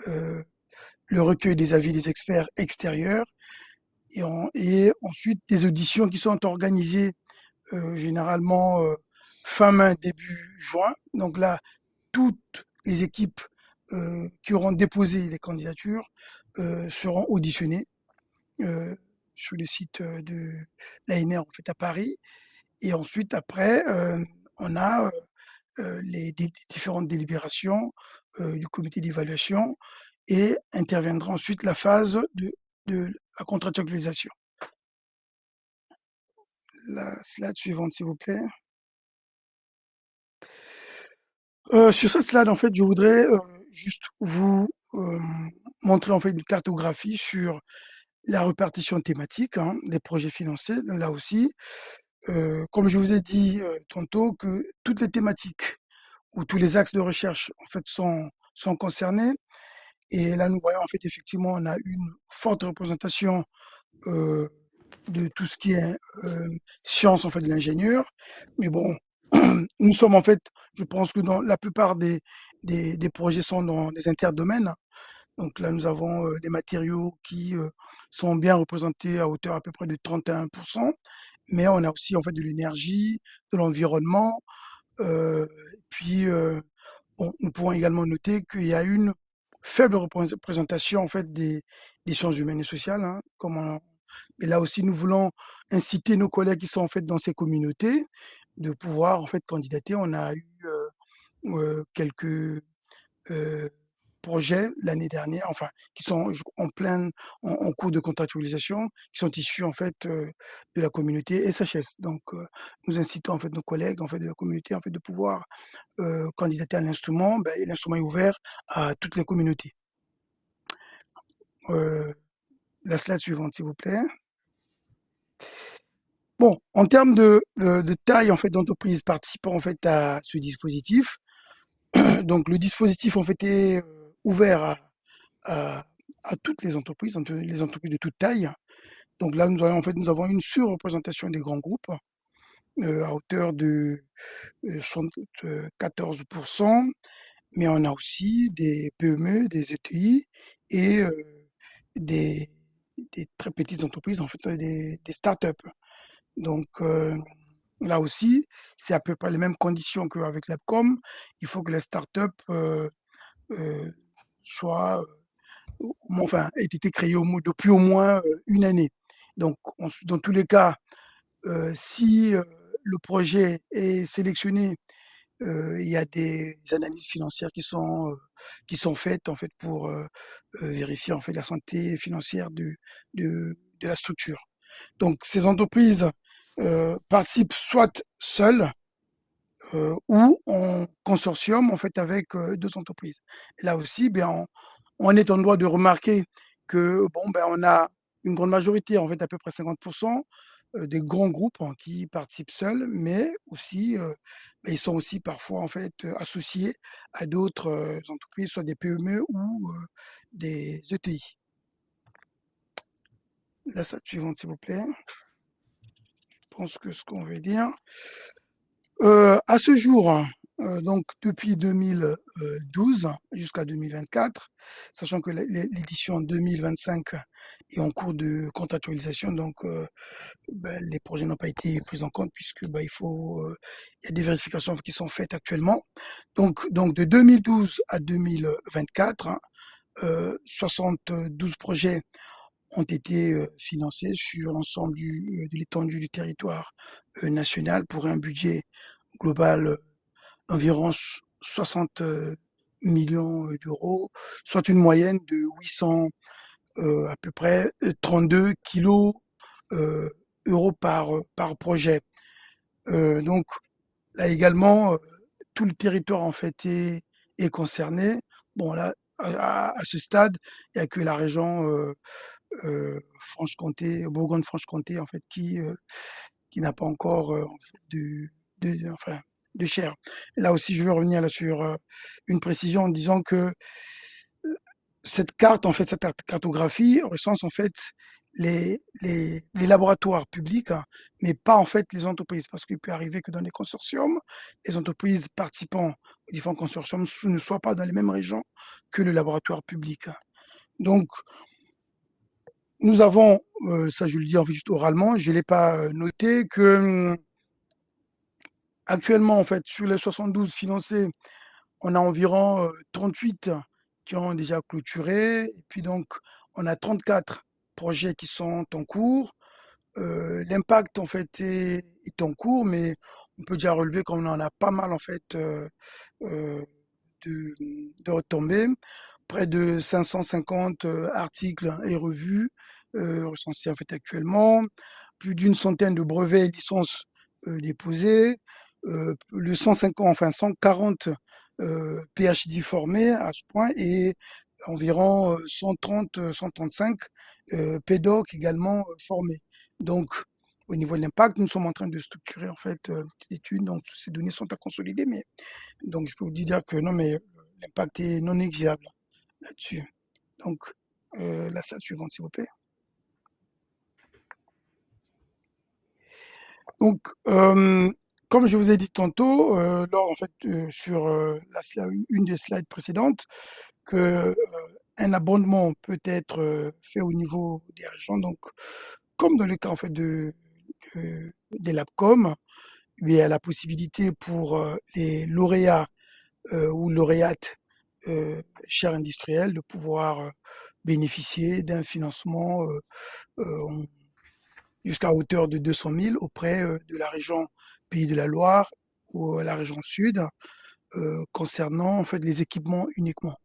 le recueil des avis des experts extérieurs, et ensuite des auditions qui sont organisées généralement fin mai, début juin. Donc là, toutes les équipes qui auront déposé les candidatures seront auditionnées sur le site de l'ANR en fait, à Paris. Et ensuite, après, on a les différentes délibérations du comité d'évaluation et interviendra ensuite la phase de la contractualisation. La slide suivante, s'il vous plaît. Sur cette slide, en fait, je voudrais juste vous montrer en fait une cartographie sur la répartition thématique des projets financés. Là aussi, comme je vous ai dit tantôt, que toutes les thématiques ou tous les axes de recherche en fait sont concernés. Et là, nous voyons en fait effectivement, on a une forte représentation de tout ce qui est science en fait de l'ingénieur. Mais bon, nous sommes en fait, je pense que dans la plupart des projets sont dans des interdomaines. Donc là, nous avons des matériaux qui sont bien représentés à hauteur à peu près de 31%, mais on a aussi en fait de l'énergie, de l'environnement. Puis, bon, nous pouvons également noter qu'il y a une faible représentation en fait des sciences humaines et sociales. Mais là aussi, nous voulons inciter nos collègues qui sont en fait dans ces communautés de pouvoir en fait candidater. On a eu quelques projets l'année dernière, enfin, qui sont en cours de contractualisation, qui sont issus en fait de la communauté SHS. Donc, nous incitons en fait nos collègues en fait de la communauté en fait de pouvoir candidater à l'instrument. Et l'instrument est ouvert à toutes les communautés. La slide suivante, s'il vous plaît. Bon, en termes de taille en fait d'entreprise participant en fait à ce dispositif, donc le dispositif en fait est ouvert à toutes les entreprises de toute taille. Donc là, nous avons une surreprésentation des grands groupes à hauteur de 74%, mais on a aussi des PME, des ETI et des très petites entreprises, en fait, des startups. Donc là aussi, c'est à peu près les mêmes conditions qu'avec l'APCOM. Il faut que les startups soient, enfin, aient été créées depuis au moins une année. Donc, dans tous les cas, si le projet est sélectionné, il y a des analyses financières qui sont faites en fait pour vérifier en fait la santé financière de la structure. Donc, ces entreprises participent soit seules ou en consortium en fait avec deux entreprises. Et là aussi, ben, on est en droit de remarquer que bon, ben, on a une grande majorité, en fait à peu près 50%, des grands groupes qui participent seuls, mais aussi ben, ils sont aussi parfois en fait associés à d'autres entreprises, soit des PME ou des ETI. La slide suivante, s'il vous plaît. Je pense que ce qu'on veut dire. À ce jour, donc depuis 2012 jusqu'à 2024, sachant que l'édition 2025 est en cours de contractualisation, donc ben, les projets n'ont pas été pris en compte puisque ben, il y a des vérifications qui sont faites actuellement. Donc de 2012 à 2024, 72 projets ont été financés sur l'ensemble de l'étendue du territoire national pour un budget global d'environ 60 millions d'euros, soit une moyenne de 800 à peu près 32 kilos euros par projet. Donc là également, tout le territoire en fait est concerné. Bon là, à ce stade, il n'y a que la région Franche-Comté, Bourgogne-Franche-Comté en fait qui n'a pas encore en fait, enfin, de chair. Là aussi, je veux revenir là sur une précision en disant que cette carte, en fait, cette cartographie recense en fait les laboratoires publics, hein, mais pas en fait les entreprises, parce qu'il peut arriver que dans les consortiums, les entreprises participant aux différents consortiums ne soient pas dans les mêmes régions que le laboratoire public. Donc, nous avons, ça je le dis en fait juste oralement, je ne l'ai pas noté, que actuellement, en fait, sur les 72 financés, on a environ 38 qui ont déjà clôturé. Et puis donc, on a 34 projets qui sont en cours. L'impact, en fait, est en cours, mais on peut déjà relever qu'on en a pas mal, en fait, de retombées. Près de 550 articles et revues recensés, en fait, actuellement. Plus d'une centaine de brevets et licences déposés. Le 150, enfin 140 PhD formés à ce point et environ 130, 135 pédocs également formés. Donc, au niveau de l'impact, nous sommes en train de structurer en fait petites études. Donc, ces données sont à consolider, mais donc je peux vous dire que non, mais l'impact est non négligeable là-dessus. Donc, la slide suivante, s'il vous plaît. Donc, comme je vous ai dit tantôt, lors en fait sur une des slides précédentes, que un abondement peut être fait au niveau des régions. Donc, comme dans le cas en fait des LabCom, il y a la possibilité pour les lauréats ou lauréates chaires industrielles de pouvoir bénéficier d'un financement jusqu'à hauteur de 200 000 auprès de la région Pays de la Loire ou la région Sud concernant en fait les équipements uniquement.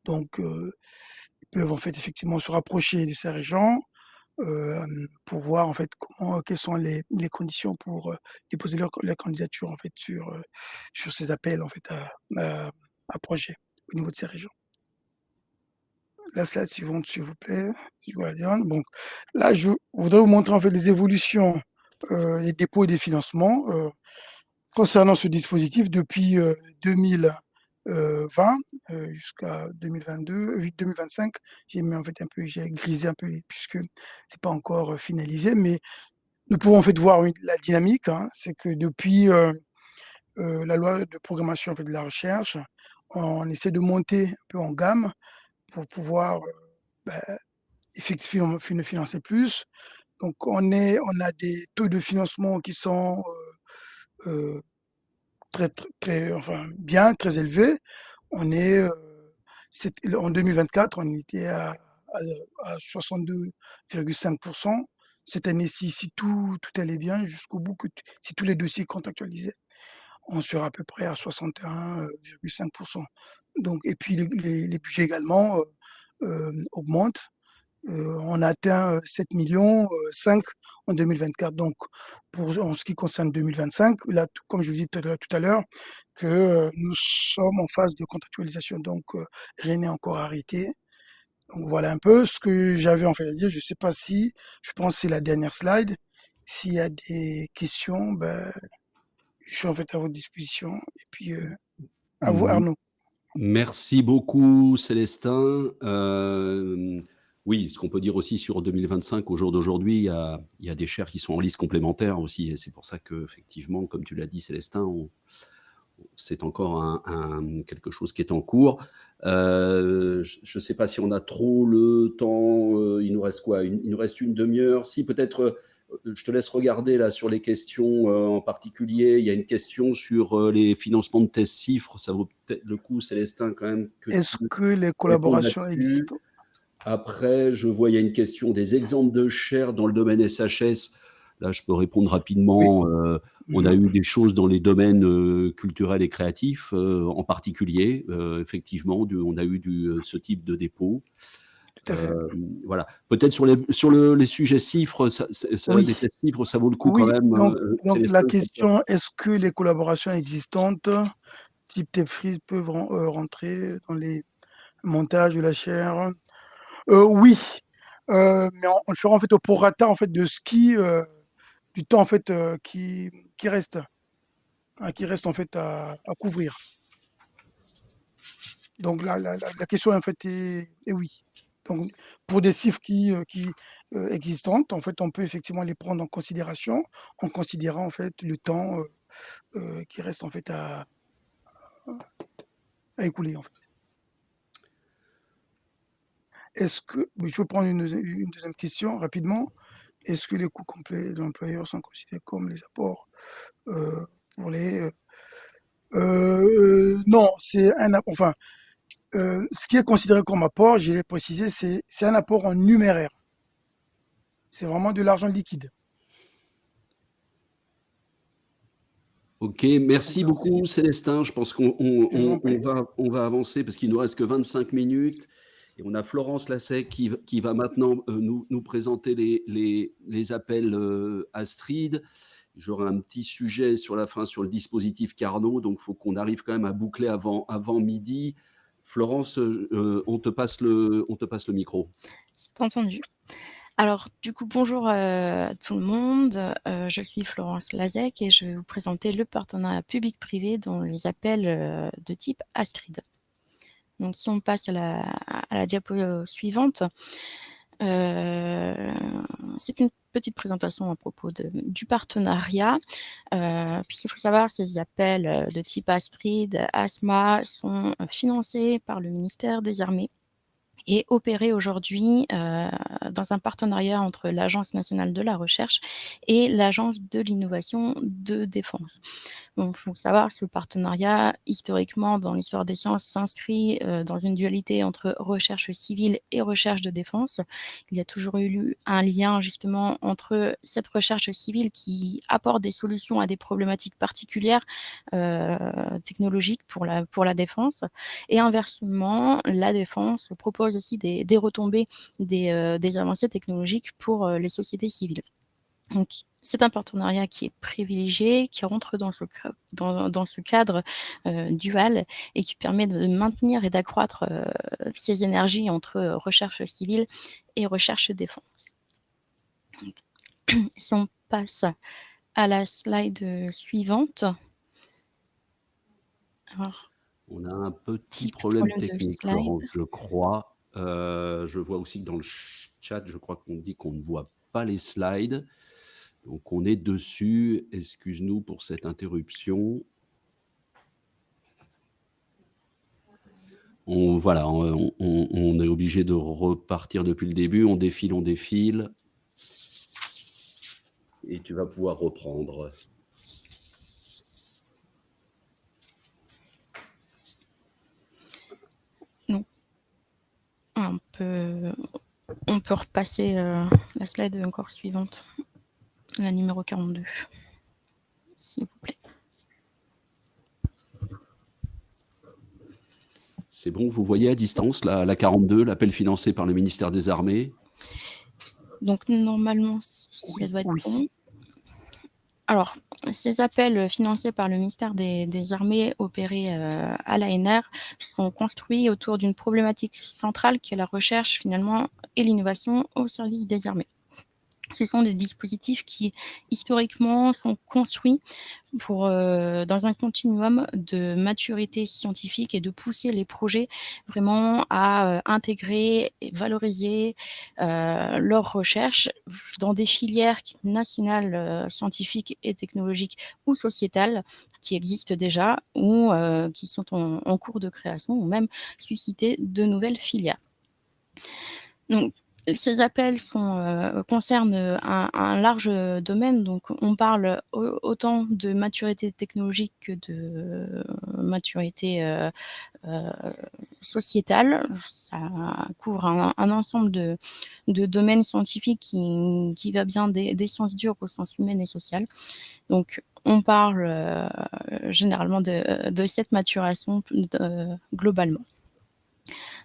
Donc, ils peuvent en fait effectivement se rapprocher de ces régions pour voir en fait quelles sont les conditions pour déposer leur candidature en fait sur ces appels en fait à projets au niveau de ces régions. La slide suivante, s'il vous plaît. Voilà, donc là, je voudrais vous montrer en fait les évolutions, les dépôts et des financements concernant ce dispositif depuis 2020 jusqu'à 2025. J'ai mis en fait j'ai grisé un peu puisque c'est pas encore finalisé, mais nous pouvons en fait voir la dynamique, hein. C'est que depuis la loi de programmation en fait, de la recherche, on essaie de monter un peu en gamme pour pouvoir bah, effectivement financer plus. Donc on a des taux de financement qui sont très, enfin bien, très élevés. On est en 2024, on était à 62,5%. Cette année-ci, si tout allait bien jusqu'au bout, si tous les dossiers contractualisés, on sera à peu près à 61,5%. Donc, et puis les budgets également augmentent. On a atteint 7 millions 5 en 2024. Donc, en ce qui concerne 2025, là, comme je vous disais tout à l'heure, que nous sommes en phase de contractualisation. Donc, rien n'est encore arrêté. Donc, voilà un peu ce que j'avais en fait à dire. Je ne sais pas si, je pense que c'est la dernière slide. S'il y a des questions, ben, je suis en fait à votre disposition. Et puis, à vous, Mmh. Arnaud. Merci beaucoup Célestin. Oui, ce qu'on peut dire aussi sur 2025, au jour d'aujourd'hui, il y a des chaires qui sont en liste complémentaire aussi et c'est pour ça qu'effectivement, comme tu l'as dit Célestin, c'est encore quelque chose qui est en cours. Je ne sais pas si on a trop le temps, il nous reste quoi? Il nous reste une demi-heure. Si peut-être, je te laisse regarder là sur les questions en particulier. Il y a une question sur les financements de tests chiffres. Ça vaut peut-être le coup, Célestin, quand même, que Est-ce tu que les répondes collaborations là-dessus. existent? Après, je vois, il y a une question des exemples de chaires dans le domaine SHS. Là, je peux répondre Oui. rapidement. On a Mhm. eu des choses dans les domaines culturels et créatifs, en particulier. Effectivement, on a eu ce type de dépôt. Tout à fait. Voilà. Peut-être sur les sujets chiffres, Oui. des tests chiffres, ça vaut le coup quand Oui, même. donc la Célestin, je sais pas. question, est-ce que les collaborations existantes, type TechFreeze, peuvent rentrer dans les montages de la chaire? Oui, mais on le fera en fait au prorata en fait de du temps en fait qui reste, hein, qui reste en fait à couvrir. Donc la question en fait est oui. Donc pour des chiffres qui existantes, en fait, on peut effectivement les prendre en considération en considérant en fait le temps qui reste en fait à écouler en fait. Est-ce que je peux prendre une deuxième question rapidement? Est-ce que les coûts complets de l'employeur sont considérés comme les apports pour les non, c'est un apport. Enfin, ce qui est considéré comme apport, je l'ai précisé, c'est un apport en numéraire. C'est vraiment de l'argent liquide. Ok, merci Donc, beaucoup Célestin. Je pense qu'on je vous en prie. on va avancer parce qu'il nous reste que 25 minutes. Et on a Florence Lassec qui va maintenant nous présenter les appels Astrid. J'aurai un petit sujet sur la fin sur le dispositif Carnot, donc il faut qu'on arrive quand même à boucler avant midi. Florence, on te passe le micro. C'est entendu. Alors, du coup, bonjour tout le monde. Je suis Florence Lazec et je vais vous présenter le partenariat public-privé dans les appels de type Astrid. Donc, si on passe à la diapo suivante, c'est une petite présentation à propos du partenariat. Puisqu'il faut savoir, ces appels de type Astrid, ASMA sont financés par le ministère des Armées et opéré aujourd'hui dans un partenariat entre l'Agence nationale de la recherche et l'Agence de l'innovation de défense. Donc, il faut savoir, ce partenariat, historiquement, dans l'histoire des sciences, s'inscrit dans une dualité entre recherche civile et recherche de défense. Il y a toujours eu un lien, justement, entre cette recherche civile qui apporte des solutions à des problématiques particulières technologiques pour la défense, et inversement, la défense propose aussi des retombées, des avancées technologiques pour les sociétés civiles. Donc, c'est un partenariat qui est privilégié, qui rentre dans ce cadre dual et qui permet de maintenir et d'accroître ces énergies entre recherche civile et recherche défense. Donc, si on passe à la slide suivante. Alors, On a un petit problème technique, slide. Florence, je crois. Je vois aussi que dans le chat, je crois qu'on dit qu'on ne voit pas les slides. Donc on est dessus. Excuse-nous pour cette interruption. Voilà, on est obligé de repartir depuis le début. On défile et tu vas pouvoir reprendre. Donc, on peut repasser la slide encore suivante, la numéro 42, s'il vous plaît. C'est bon, vous voyez à distance la 42, l'appel financé par le ministère des Armées? Donc normalement, ça doit être bon. Alors, ces appels financés par le ministère des Armées opérés à l'ANR sont construits autour d'une problématique centrale qui est la recherche finalement et l'innovation au service des armées. Ce sont des dispositifs qui, historiquement, sont construits dans un continuum de maturité scientifique et de pousser les projets vraiment à intégrer et valoriser leurs recherches dans des filières nationales, scientifiques et technologiques ou sociétales qui existent déjà ou qui sont en cours de création ou même susciter de nouvelles filières. Donc, ces appels concernent un large domaine, donc on parle autant de maturité technologique que de maturité sociétale. Ça couvre un ensemble de domaines scientifiques qui va bien des sciences dures aux sciences humaines et sociales. Donc, on parle généralement de cette maturation globalement.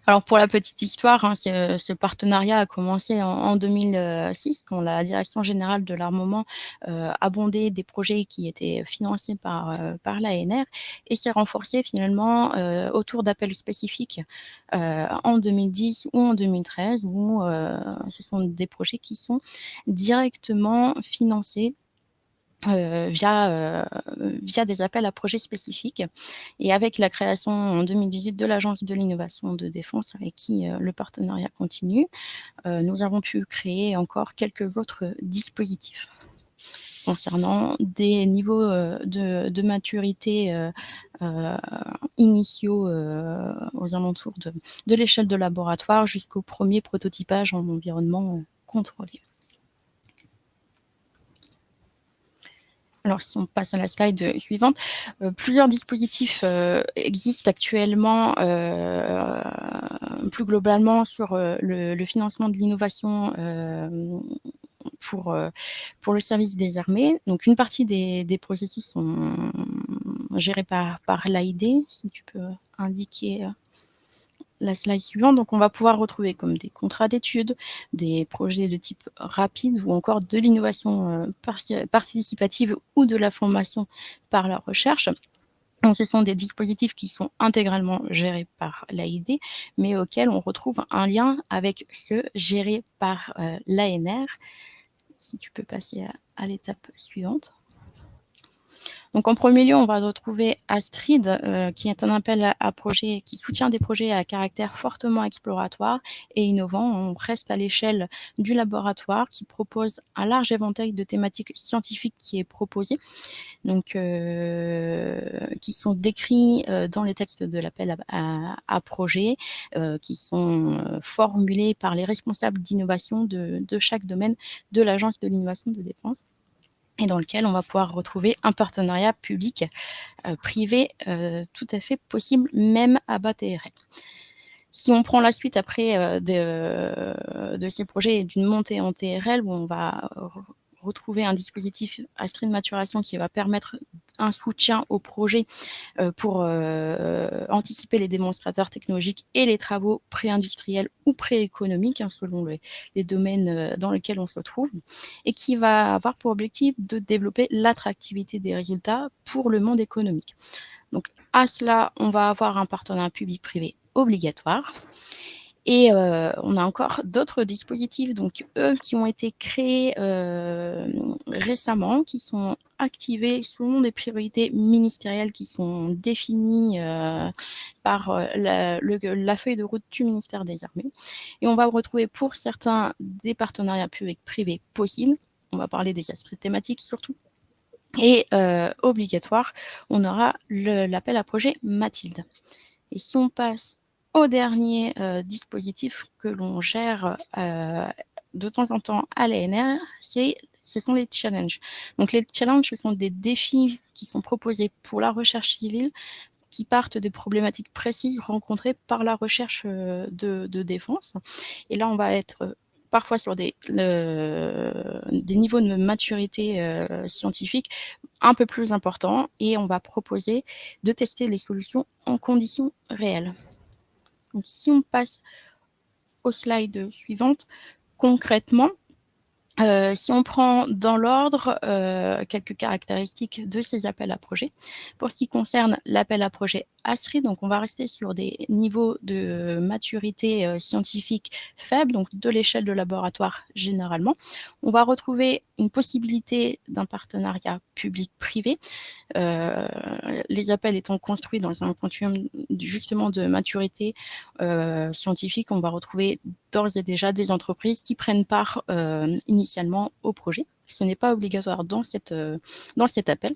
Alors pour la petite histoire, ce partenariat a commencé en 2006 quand la Direction générale de l'armement abondait des projets qui étaient financés par l'ANR et s'est renforcé finalement autour d'appels spécifiques en 2010 ou en 2013 où ce sont des projets qui sont directement financés via des appels à projets spécifiques et avec la création en 2018 de l'Agence de l'innovation de défense avec qui le partenariat continue, nous avons pu créer encore quelques autres dispositifs concernant des niveaux de maturité initiaux aux alentours de l'échelle de laboratoire jusqu'au premier prototypage en environnement contrôlé. Alors, si on passe à la slide suivante, plusieurs dispositifs existent actuellement plus globalement sur le financement de l'innovation pour le service des armées. Donc, une partie des processus sont gérés par l'AID. Si tu peux indiquer la slide suivante. Donc, on va pouvoir retrouver comme des contrats d'études, des projets de type rapide ou encore de l'innovation participative ou de la formation par la recherche. Donc, ce sont des dispositifs qui sont intégralement gérés par l'AID, mais auxquels on retrouve un lien avec ceux gérés par l'ANR. Si tu peux passer à l'étape suivante. Donc, en premier lieu, on va retrouver Astrid, qui est un appel à projet qui soutient des projets à caractère fortement exploratoire et innovant. On reste à l'échelle du laboratoire qui propose un large éventail de thématiques scientifiques qui est proposé, donc qui sont décrits dans les textes de l'appel à projet, qui sont formulés par les responsables d'innovation de chaque domaine de l'Agence de l'innovation de défense, et dans lequel on va pouvoir retrouver un partenariat public-privé tout à fait possible, même à bas TRL. Si on prend la suite après de ces projets et d'une montée en TRL, où on va retrouver un dispositif Astrid Maturation qui va permettre un soutien au projet pour anticiper les démonstrateurs technologiques et les travaux pré-industriels ou pré-économiques, selon les domaines dans lesquels on se trouve, et qui va avoir pour objectif de développer l'attractivité des résultats pour le monde économique. Donc à cela, on va avoir un partenariat public-privé obligatoire. Et on a encore d'autres dispositifs, donc eux qui ont été créés récemment, qui sont activés selon des priorités ministérielles qui sont définies par la feuille de route du ministère des Armées. Et on va retrouver pour certains des partenariats publics-privés possibles. on va parler des aspects thématiques surtout. Et obligatoire, on aura l'appel à projet Mathilde. Et si on passe au dernier dispositif que l'on gère de temps en temps à l'ANR, ce sont les challenges. Donc les challenges, ce sont des défis qui sont proposés pour la recherche civile qui partent des problématiques précises rencontrées par la recherche de défense. Et là, on va être parfois sur des niveaux de maturité scientifique un peu plus importants et on va proposer de tester les solutions en conditions réelles. Donc, si on passe aux slides suivantes, concrètement, si on prend dans l'ordre quelques caractéristiques de ces appels à projets, pour ce qui concerne l'appel à projet ASTRI, donc on va rester sur des niveaux de maturité scientifique faibles, donc de l'échelle de laboratoire généralement. On va retrouver une possibilité d'un partenariat public-privé, les appels étant construits dans un continuum justement de maturité scientifique. On va retrouver d'ores et déjà des entreprises qui prennent part initialement au projet. Ce n'est pas obligatoire dans cet appel.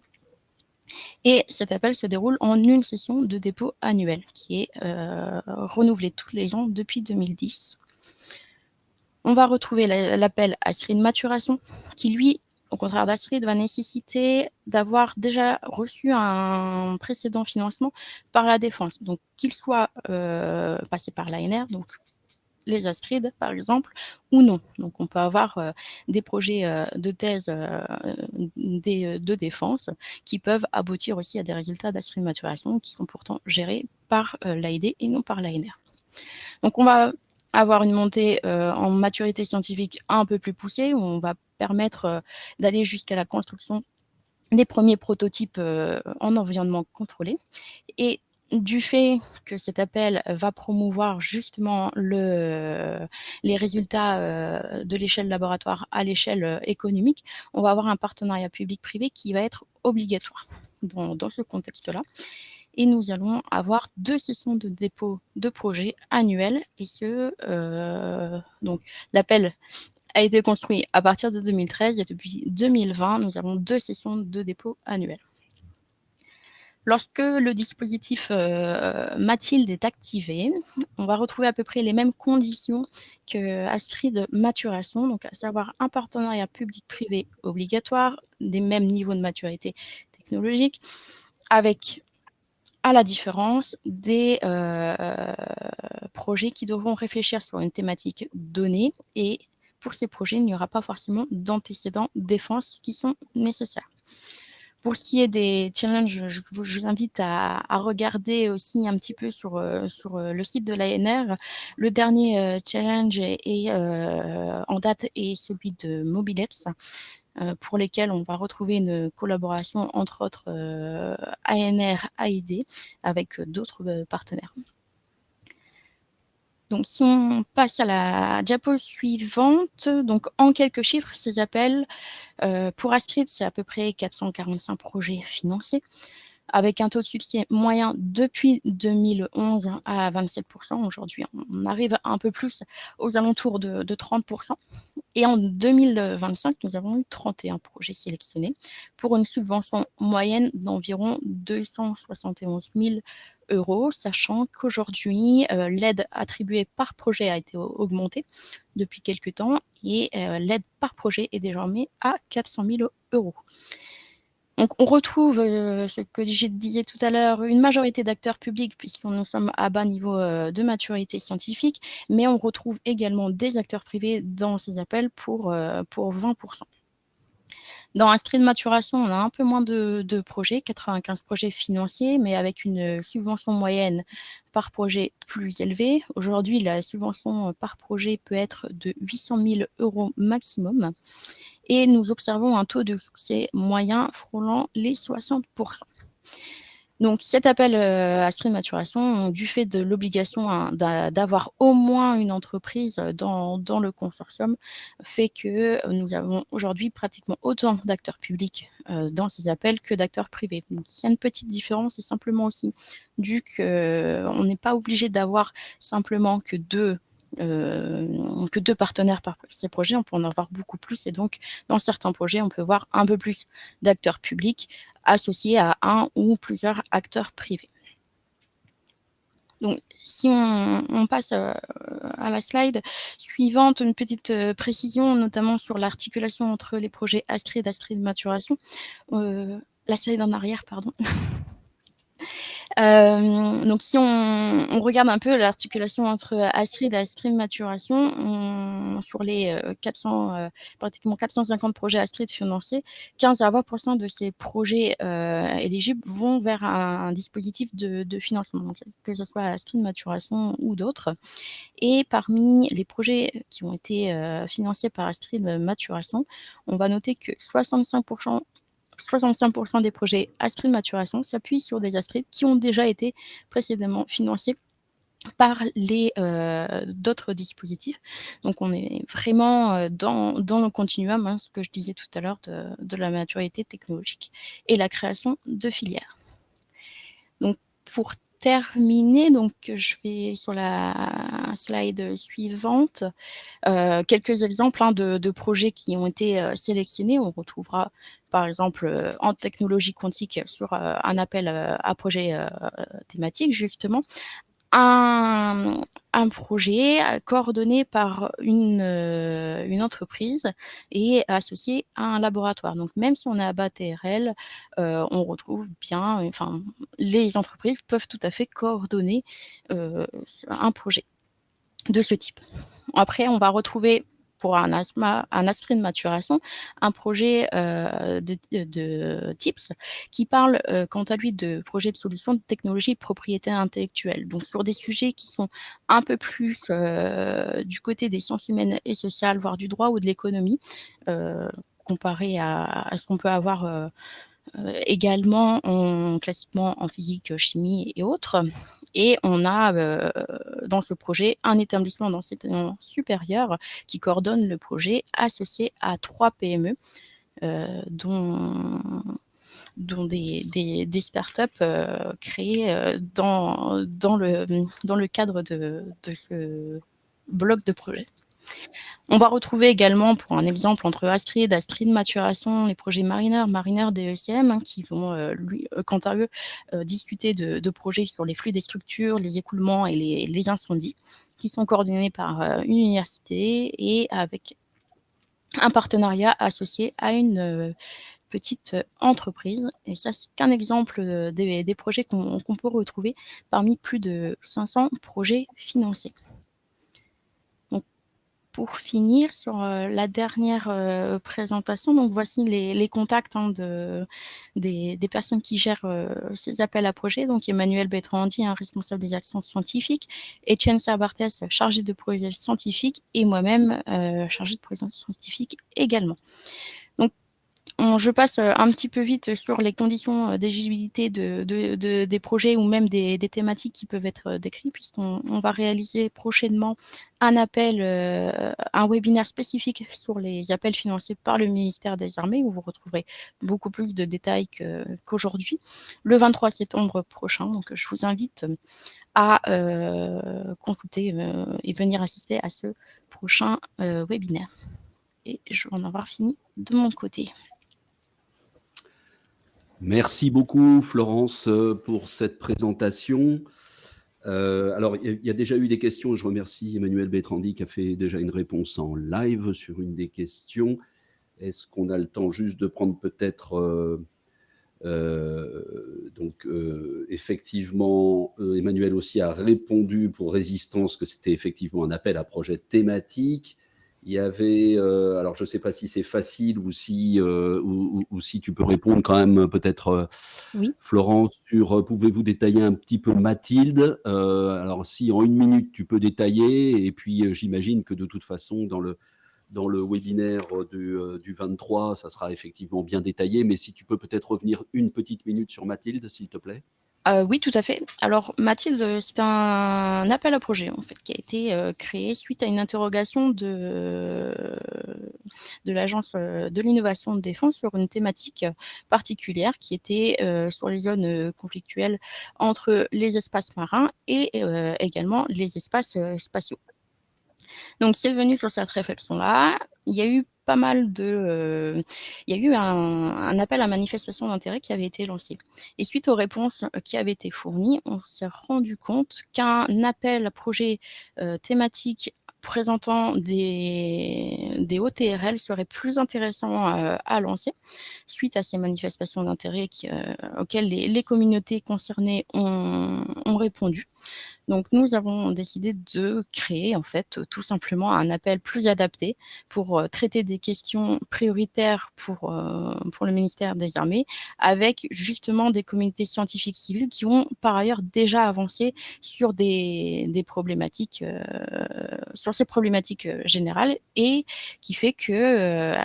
Et cet appel se déroule en une session de dépôt annuelle qui est renouvelée tous les ans depuis 2010. On va retrouver l'appel ASTRI de maturation qui, lui, au contraire d'ASTRI, va nécessiter d'avoir déjà reçu un précédent financement par la défense. Donc, qu'il soit passé par l'ANR, donc les Astrides, par exemple, ou non. Donc, on peut avoir des projets de thèse de défense qui peuvent aboutir aussi à des résultats d'Astrid de maturation qui sont pourtant gérés par l'AID et non par l'ANR. Donc, on va avoir une montée en maturité scientifique un peu plus poussée, où on va permettre d'aller jusqu'à la construction des premiers prototypes en environnement contrôlé. Et du fait que cet appel va promouvoir justement les résultats de l'échelle laboratoire à l'échelle économique, on va avoir un partenariat public-privé qui va être obligatoire dans ce contexte-là. Et nous allons avoir 2 sessions de dépôt de projet annuelles. Et donc l'appel a été construit à partir de 2013 et depuis 2020, nous avons 2 sessions de dépôt annuelles. Lorsque le dispositif Mathilde est activé, on va retrouver à peu près les mêmes conditions que ASTRI de maturation, donc à savoir un partenariat public-privé obligatoire, des mêmes niveaux de maturité technologique, avec, à la différence, des projets qui devront réfléchir sur une thématique donnée et pour ces projets, il n'y aura pas forcément d'antécédents défense qui sont nécessaires. Pour ce qui est des challenges, je vous invite à regarder aussi un petit peu sur le site de l'ANR. Le dernier challenge en date est celui de Mobileps, pour lesquels on va retrouver une collaboration entre autres ANR, AID, avec d'autres partenaires. Donc, si on passe à la diapo suivante, donc en quelques chiffres, ces appels, pour Astrid, c'est à peu près 445 projets financés, avec un taux de succès moyen depuis 2011 à 27%. Aujourd'hui, on arrive un peu plus aux alentours de 30%. Et en 2025, nous avons eu 31 projets sélectionnés pour une subvention moyenne d'environ 271 000 €, sachant qu'aujourd'hui, l'aide attribuée par projet a été augmentée depuis quelques temps et l'aide par projet est désormais à 400 000 €. Donc, on retrouve ce que je disais tout à l'heure, une majorité d'acteurs publics, puisque nous sommes à bas niveau de maturité scientifique, mais on retrouve également des acteurs privés dans ces appels pour 20%. Dans Astrid de maturation, on a un peu moins de projets, 95 projets financiers, mais avec une subvention moyenne par projet plus élevée. Aujourd'hui, la subvention par projet peut être de 800 000 € maximum. Et nous observons un taux de succès moyen frôlant les 60%. Donc, cet appel à Astrid de maturation, du fait de l'obligation d'avoir au moins une entreprise dans le consortium, fait que nous avons aujourd'hui pratiquement autant d'acteurs publics dans ces appels que d'acteurs privés. Donc, s'il y a une petite différence, c'est simplement aussi dû qu'on n'est pas obligé d'avoir simplement que 2 que 2 partenaires par ces projets, on peut en avoir beaucoup plus et donc dans certains projets, on peut voir un peu plus d'acteurs publics associés à un ou plusieurs acteurs privés. Donc si on passe à la slide suivante, une petite précision notamment sur l'articulation entre les projets Astrid et Astrid Maturation. La slide en arrière, pardon. Donc si on regarde un peu l'articulation entre Astrid et Astrid Maturation, sur les pratiquement 450 projets Astrid financés, 15 à 20% de ces projets éligibles vont vers un dispositif de financement, donc, que ce soit Astrid Maturation ou d'autres. Et parmi les projets qui ont été financés par Astrid Maturation, on va noter que 65% des projets Astrid Maturation s'appuient sur des Astrid qui ont déjà été précédemment financés par d'autres dispositifs. Donc on est vraiment dans le continuum, hein, ce que je disais tout à l'heure de la maturité technologique et la création de filières. Donc pour terminer, donc je vais sur la slide suivante, quelques exemples de projets qui ont été sélectionnés. On retrouvera par exemple en technologie quantique sur un appel à projet thématique justement, un projet coordonné par une entreprise et associé à un laboratoire. Donc même si on est à bas TRL, on retrouve bien, enfin les entreprises peuvent tout à fait coordonner un projet de ce type. Après, on va retrouver pour un Astrid Maturation, un projet de TIPS qui parle quant à lui de projets de solutions de technologie de propriété intellectuelle. Donc sur des sujets qui sont un peu plus du côté des sciences humaines et sociales, voire du droit ou de l'économie, comparé à ce qu'on peut avoir également classiquement en physique, chimie et autres. Et on a dans ce projet un établissement d'enseignement supérieur qui coordonne le projet associé à 3 PME, dont des startups créées dans le cadre de ce bloc de projet. On va retrouver également, pour un exemple, entre Astrid Maturation, les projets Mariner DECM, hein, qui vont, quant à eux, discuter de projets sur les flux des structures, les écoulements et les incendies, qui sont coordonnés par une université et avec un partenariat associé à une petite entreprise. Et ça, c'est qu'un exemple des projets qu'on peut retrouver parmi plus de 500 projets financés. Pour finir sur la dernière présentation, donc voici les contacts hein, des personnes qui gèrent ces appels à projets. Donc Emmanuel Bertrandi, hein, responsable des actions scientifiques, Etienne Sabartès, chargé de projet scientifique, et moi-même, chargé de projet scientifique également. Donc je passe un petit peu vite sur les conditions d'éligibilité des projets ou même des thématiques qui peuvent être décrites, puisqu'on va réaliser prochainement un appel, un webinaire spécifique sur les appels financés par le ministère des Armées, où vous retrouverez beaucoup plus de détails qu'aujourd'hui, le 23 septembre prochain. Donc je vous invite à consulter et venir assister à ce prochain webinaire. Et je vais en avoir fini de mon côté. Merci beaucoup, Florence, pour cette présentation. Alors, il y a déjà eu des questions. Je remercie Emmanuel Bertrandi qui a fait déjà une réponse en live sur une des questions. Est-ce qu'on a le temps juste de prendre peut-être... effectivement, Emmanuel aussi a répondu pour Résistance que c'était effectivement un appel à projet thématique. Il y avait, alors je ne sais pas si c'est facile ou si tu peux répondre quand même peut-être, oui. Florence, sur pouvez-vous détailler un petit peu Mathilde, alors si en 1 minute tu peux détailler, et puis j'imagine que de toute façon dans le webinaire du 23, ça sera effectivement bien détaillé, mais si tu peux peut-être revenir 1 petite minute sur Mathilde, s'il te plaît. Oui, tout à fait. Alors Mathilde, c'est un appel à projet en fait qui a été créé suite à une interrogation de l'Agence de l'innovation de défense sur une thématique particulière qui était sur les zones conflictuelles entre les espaces marins et également les espaces spatiaux. Donc c'est venu sur cette réflexion-là. Il y a eu pas mal de... il y a eu un appel à manifestation d'intérêt qui avait été lancé. Et suite aux réponses qui avaient été fournies, on s'est rendu compte qu'un appel à projet thématique présentant des OTRL serait plus intéressant à lancer suite à ces manifestations d'intérêt auxquelles les communautés concernées ont répondu. Donc nous avons décidé de créer en fait tout simplement un appel plus adapté pour traiter des questions prioritaires pour le ministère des Armées avec justement des communautés scientifiques civiles qui ont par ailleurs déjà avancé sur des problématiques, sur ces problématiques générales et qui fait que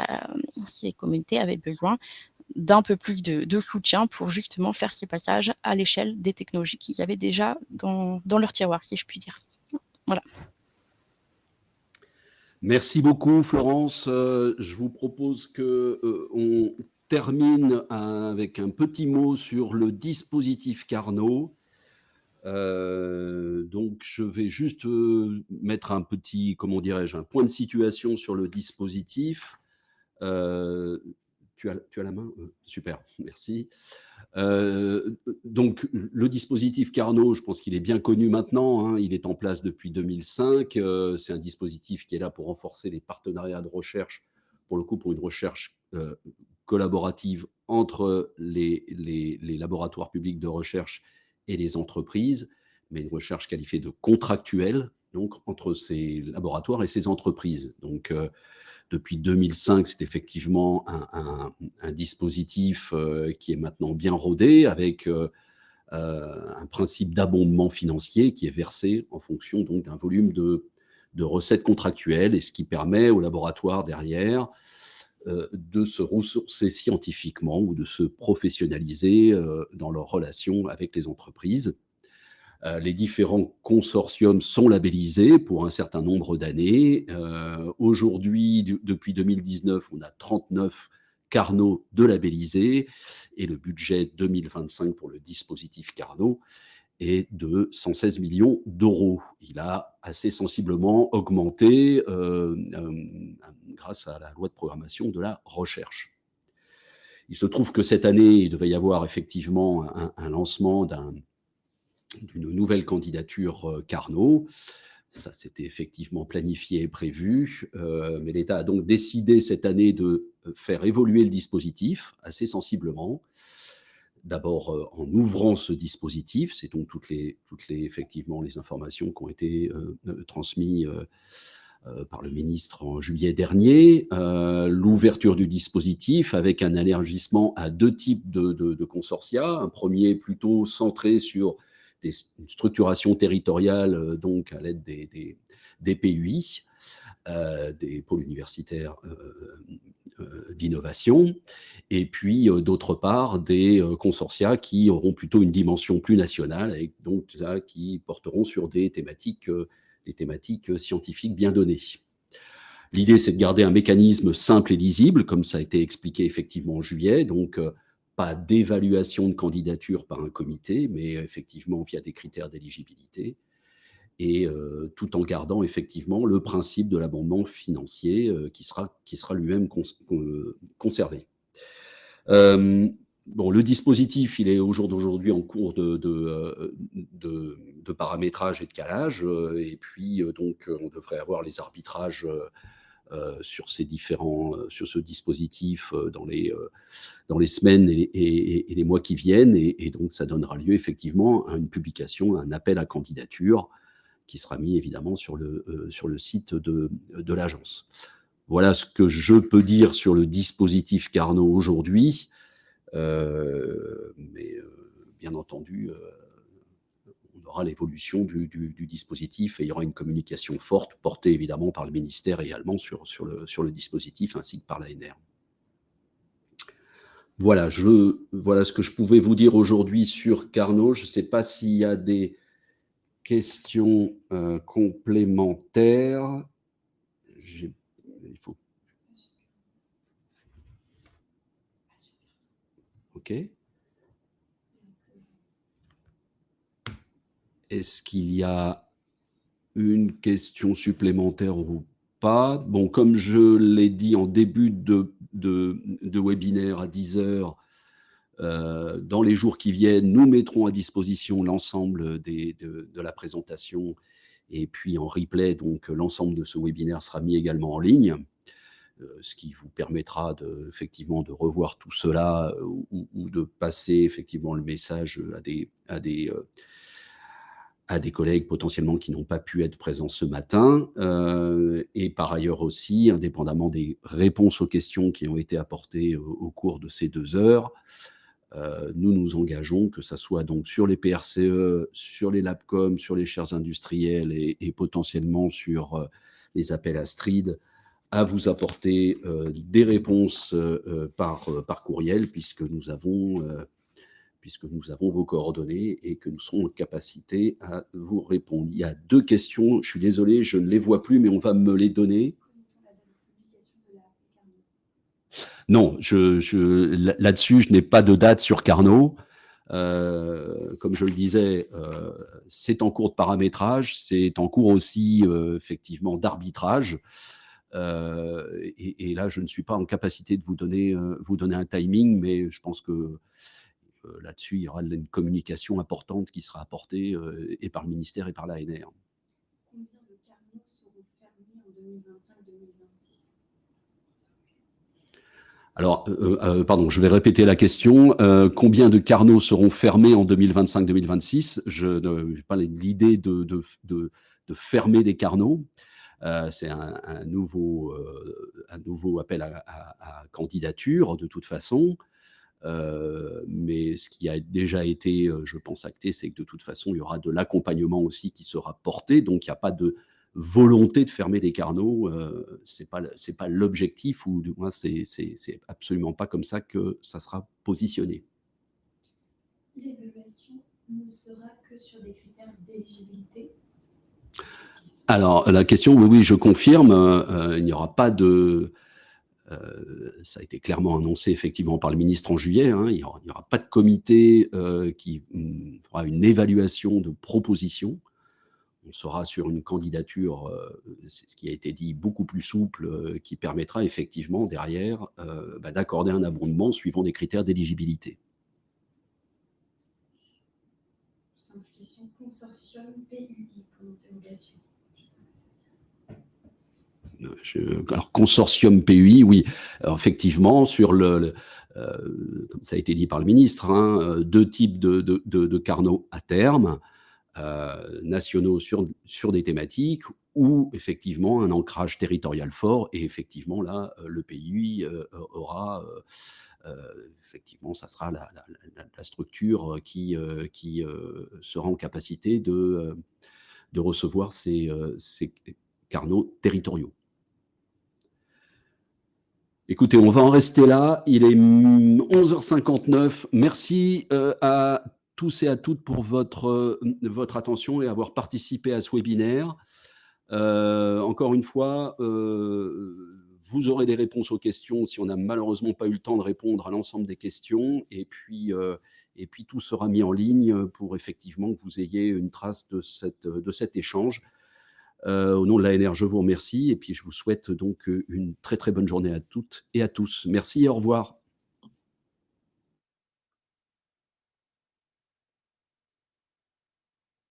ces communautés avaient besoin d'un peu plus de soutien pour justement faire ces passages à l'échelle des technologies qu'ils avaient déjà dans leur tiroir, si je puis dire. Voilà. Merci beaucoup, Florence. Je vous propose qu'on termine avec un petit mot sur le dispositif Carnot. Donc, je vais juste mettre un petit, comment dirais-je, un point de situation sur le dispositif. Tu as la main? Super, merci. Donc, le dispositif Carnot, je pense qu'il est bien connu maintenant, hein, il est en place depuis 2005. C'est un dispositif qui est là pour renforcer les partenariats de recherche, pour le coup, pour une recherche collaborative entre les laboratoires publics de recherche et les entreprises, mais une recherche qualifiée de contractuelle, donc entre ces laboratoires et ces entreprises. Donc, depuis 2005, c'est effectivement un dispositif qui est maintenant bien rodé avec un principe d'abondement financier qui est versé en fonction donc d'un volume de recettes contractuelles et ce qui permet aux laboratoires derrière de se ressourcer scientifiquement ou de se professionnaliser dans leurs relations avec les entreprises. Les différents consortiums sont labellisés pour un certain nombre d'années. Aujourd'hui, depuis 2019, on a 39 Carnot de labellisés et le budget 2025 pour le dispositif Carnot est de 116 millions d'euros. Il a assez sensiblement augmenté grâce à la loi de programmation de la recherche. Il se trouve que cette année, il devait y avoir effectivement un lancement d'une nouvelle candidature Carnot. Ça, c'était effectivement planifié et prévu, mais l'État a donc décidé cette année de faire évoluer le dispositif assez sensiblement. D'abord en ouvrant ce dispositif, c'est donc toutes les effectivement les informations qui ont été transmises par le ministre en juillet dernier, l'ouverture du dispositif avec un élargissement à 2 types de consortia. Un premier plutôt centré sur une structuration territoriale, donc à l'aide des PUI, des pôles universitaires d'innovation, et puis d'autre part des consortia qui auront plutôt une dimension plus nationale, et donc là, qui porteront sur des thématiques scientifiques bien données. L'idée, c'est de garder un mécanisme simple et lisible, comme ça a été expliqué effectivement en juillet, donc pas d'évaluation de candidature par un comité, mais effectivement via des critères d'éligibilité, et tout en gardant effectivement le principe de l'abondement financier qui sera lui-même conservé. Bon, le dispositif, il est au jour d'aujourd'hui en cours de paramétrage et de calage, et puis donc on devrait avoir les arbitrages sur ce dispositif dans les semaines et les mois qui viennent, et donc ça donnera lieu effectivement à une publication, à un appel à candidature qui sera mis évidemment sur le site de l'agence. Voilà ce que je peux dire sur le dispositif Carnot aujourd'hui, mais bien entendu, on aura l'évolution du dispositif et il y aura une communication forte portée évidemment par le ministère également sur le dispositif ainsi que par l'ANR. Voilà ce que je pouvais vous dire aujourd'hui sur Carnot. Je ne sais pas s'il y a des questions complémentaires. Il faut... OK. Est-ce qu'il y a une question supplémentaire ou pas? Bon, comme je l'ai dit en début de webinaire à 10 heures, dans les jours qui viennent, nous mettrons à disposition l'ensemble de la présentation et puis en replay, donc l'ensemble de ce webinaire sera mis également en ligne, ce qui vous permettra effectivement de revoir tout cela ou de passer effectivement le message à des collègues potentiellement qui n'ont pas pu être présents ce matin. Et par ailleurs aussi, indépendamment des réponses aux questions qui ont été apportées au cours de ces 2 heures, nous nous engageons, que ça soit donc sur les PRCE, sur les Labcom, sur les chaires industrielles et potentiellement sur les appels à STRID, à vous apporter des réponses par courriel, puisque nous avons vos coordonnées et que nous serons en capacité à vous répondre. Il y a 2 questions, je suis désolé, je ne les vois plus, mais on va me les donner. Non, là-dessus, je n'ai pas de date sur Carnot. Comme je le disais, c'est en cours de paramétrage, c'est en cours aussi, effectivement, d'arbitrage. Et là, je ne suis pas en capacité de vous donner un timing, mais je pense que là-dessus, il y aura une communication importante qui sera apportée et par le ministère et par l'ANR. Combien de carnets seront fermés en 2025-2026? Alors, pardon, je vais répéter la question. Combien de Carnot seront fermés en 2025-2026? Je n'ai pas l'idée de fermer des Carnot. C'est un nouveau appel à candidature, de toute façon. Mais ce qui a déjà été, je pense, acté, c'est que de toute façon, il y aura de l'accompagnement aussi qui sera porté. Donc, il n'y a pas de volonté de fermer des Carnot. C'est pas l'objectif, ou du moins, c'est absolument pas comme ça que ça sera positionné. L'évaluation ne sera que sur des critères d'éligibilité? Alors, la question, oui, je confirme, il n'y aura pas de... ça a été clairement annoncé effectivement par le ministre en juillet, hein, il n'y aura pas de comité qui fera une évaluation de propositions. On sera sur une candidature, c'est ce qui a été dit, beaucoup plus souple, qui permettra effectivement derrière d'accorder un abondement suivant des critères d'éligibilité. Simple question, consortium PUI, pour l'interrogation. Alors, consortium PUI, oui, alors, effectivement, sur comme ça a été dit par le ministre, hein, 2 types de Carnot à terme, nationaux sur des thématiques, ou effectivement un ancrage territorial fort, et effectivement là, le PUI aura, effectivement, ça sera la structure qui sera en capacité de recevoir ces Carnot territoriaux. Écoutez, on va en rester là. Il est 11h59. Merci à tous et à toutes pour votre attention et avoir participé à ce webinaire. Encore une fois, vous aurez des réponses aux questions si on n'a malheureusement pas eu le temps de répondre à l'ensemble des questions. Et puis tout sera mis en ligne pour effectivement que vous ayez une trace de cet échange. Au nom de l'ANR, je vous remercie et puis je vous souhaite donc une très très bonne journée à toutes et à tous. Merci et au revoir.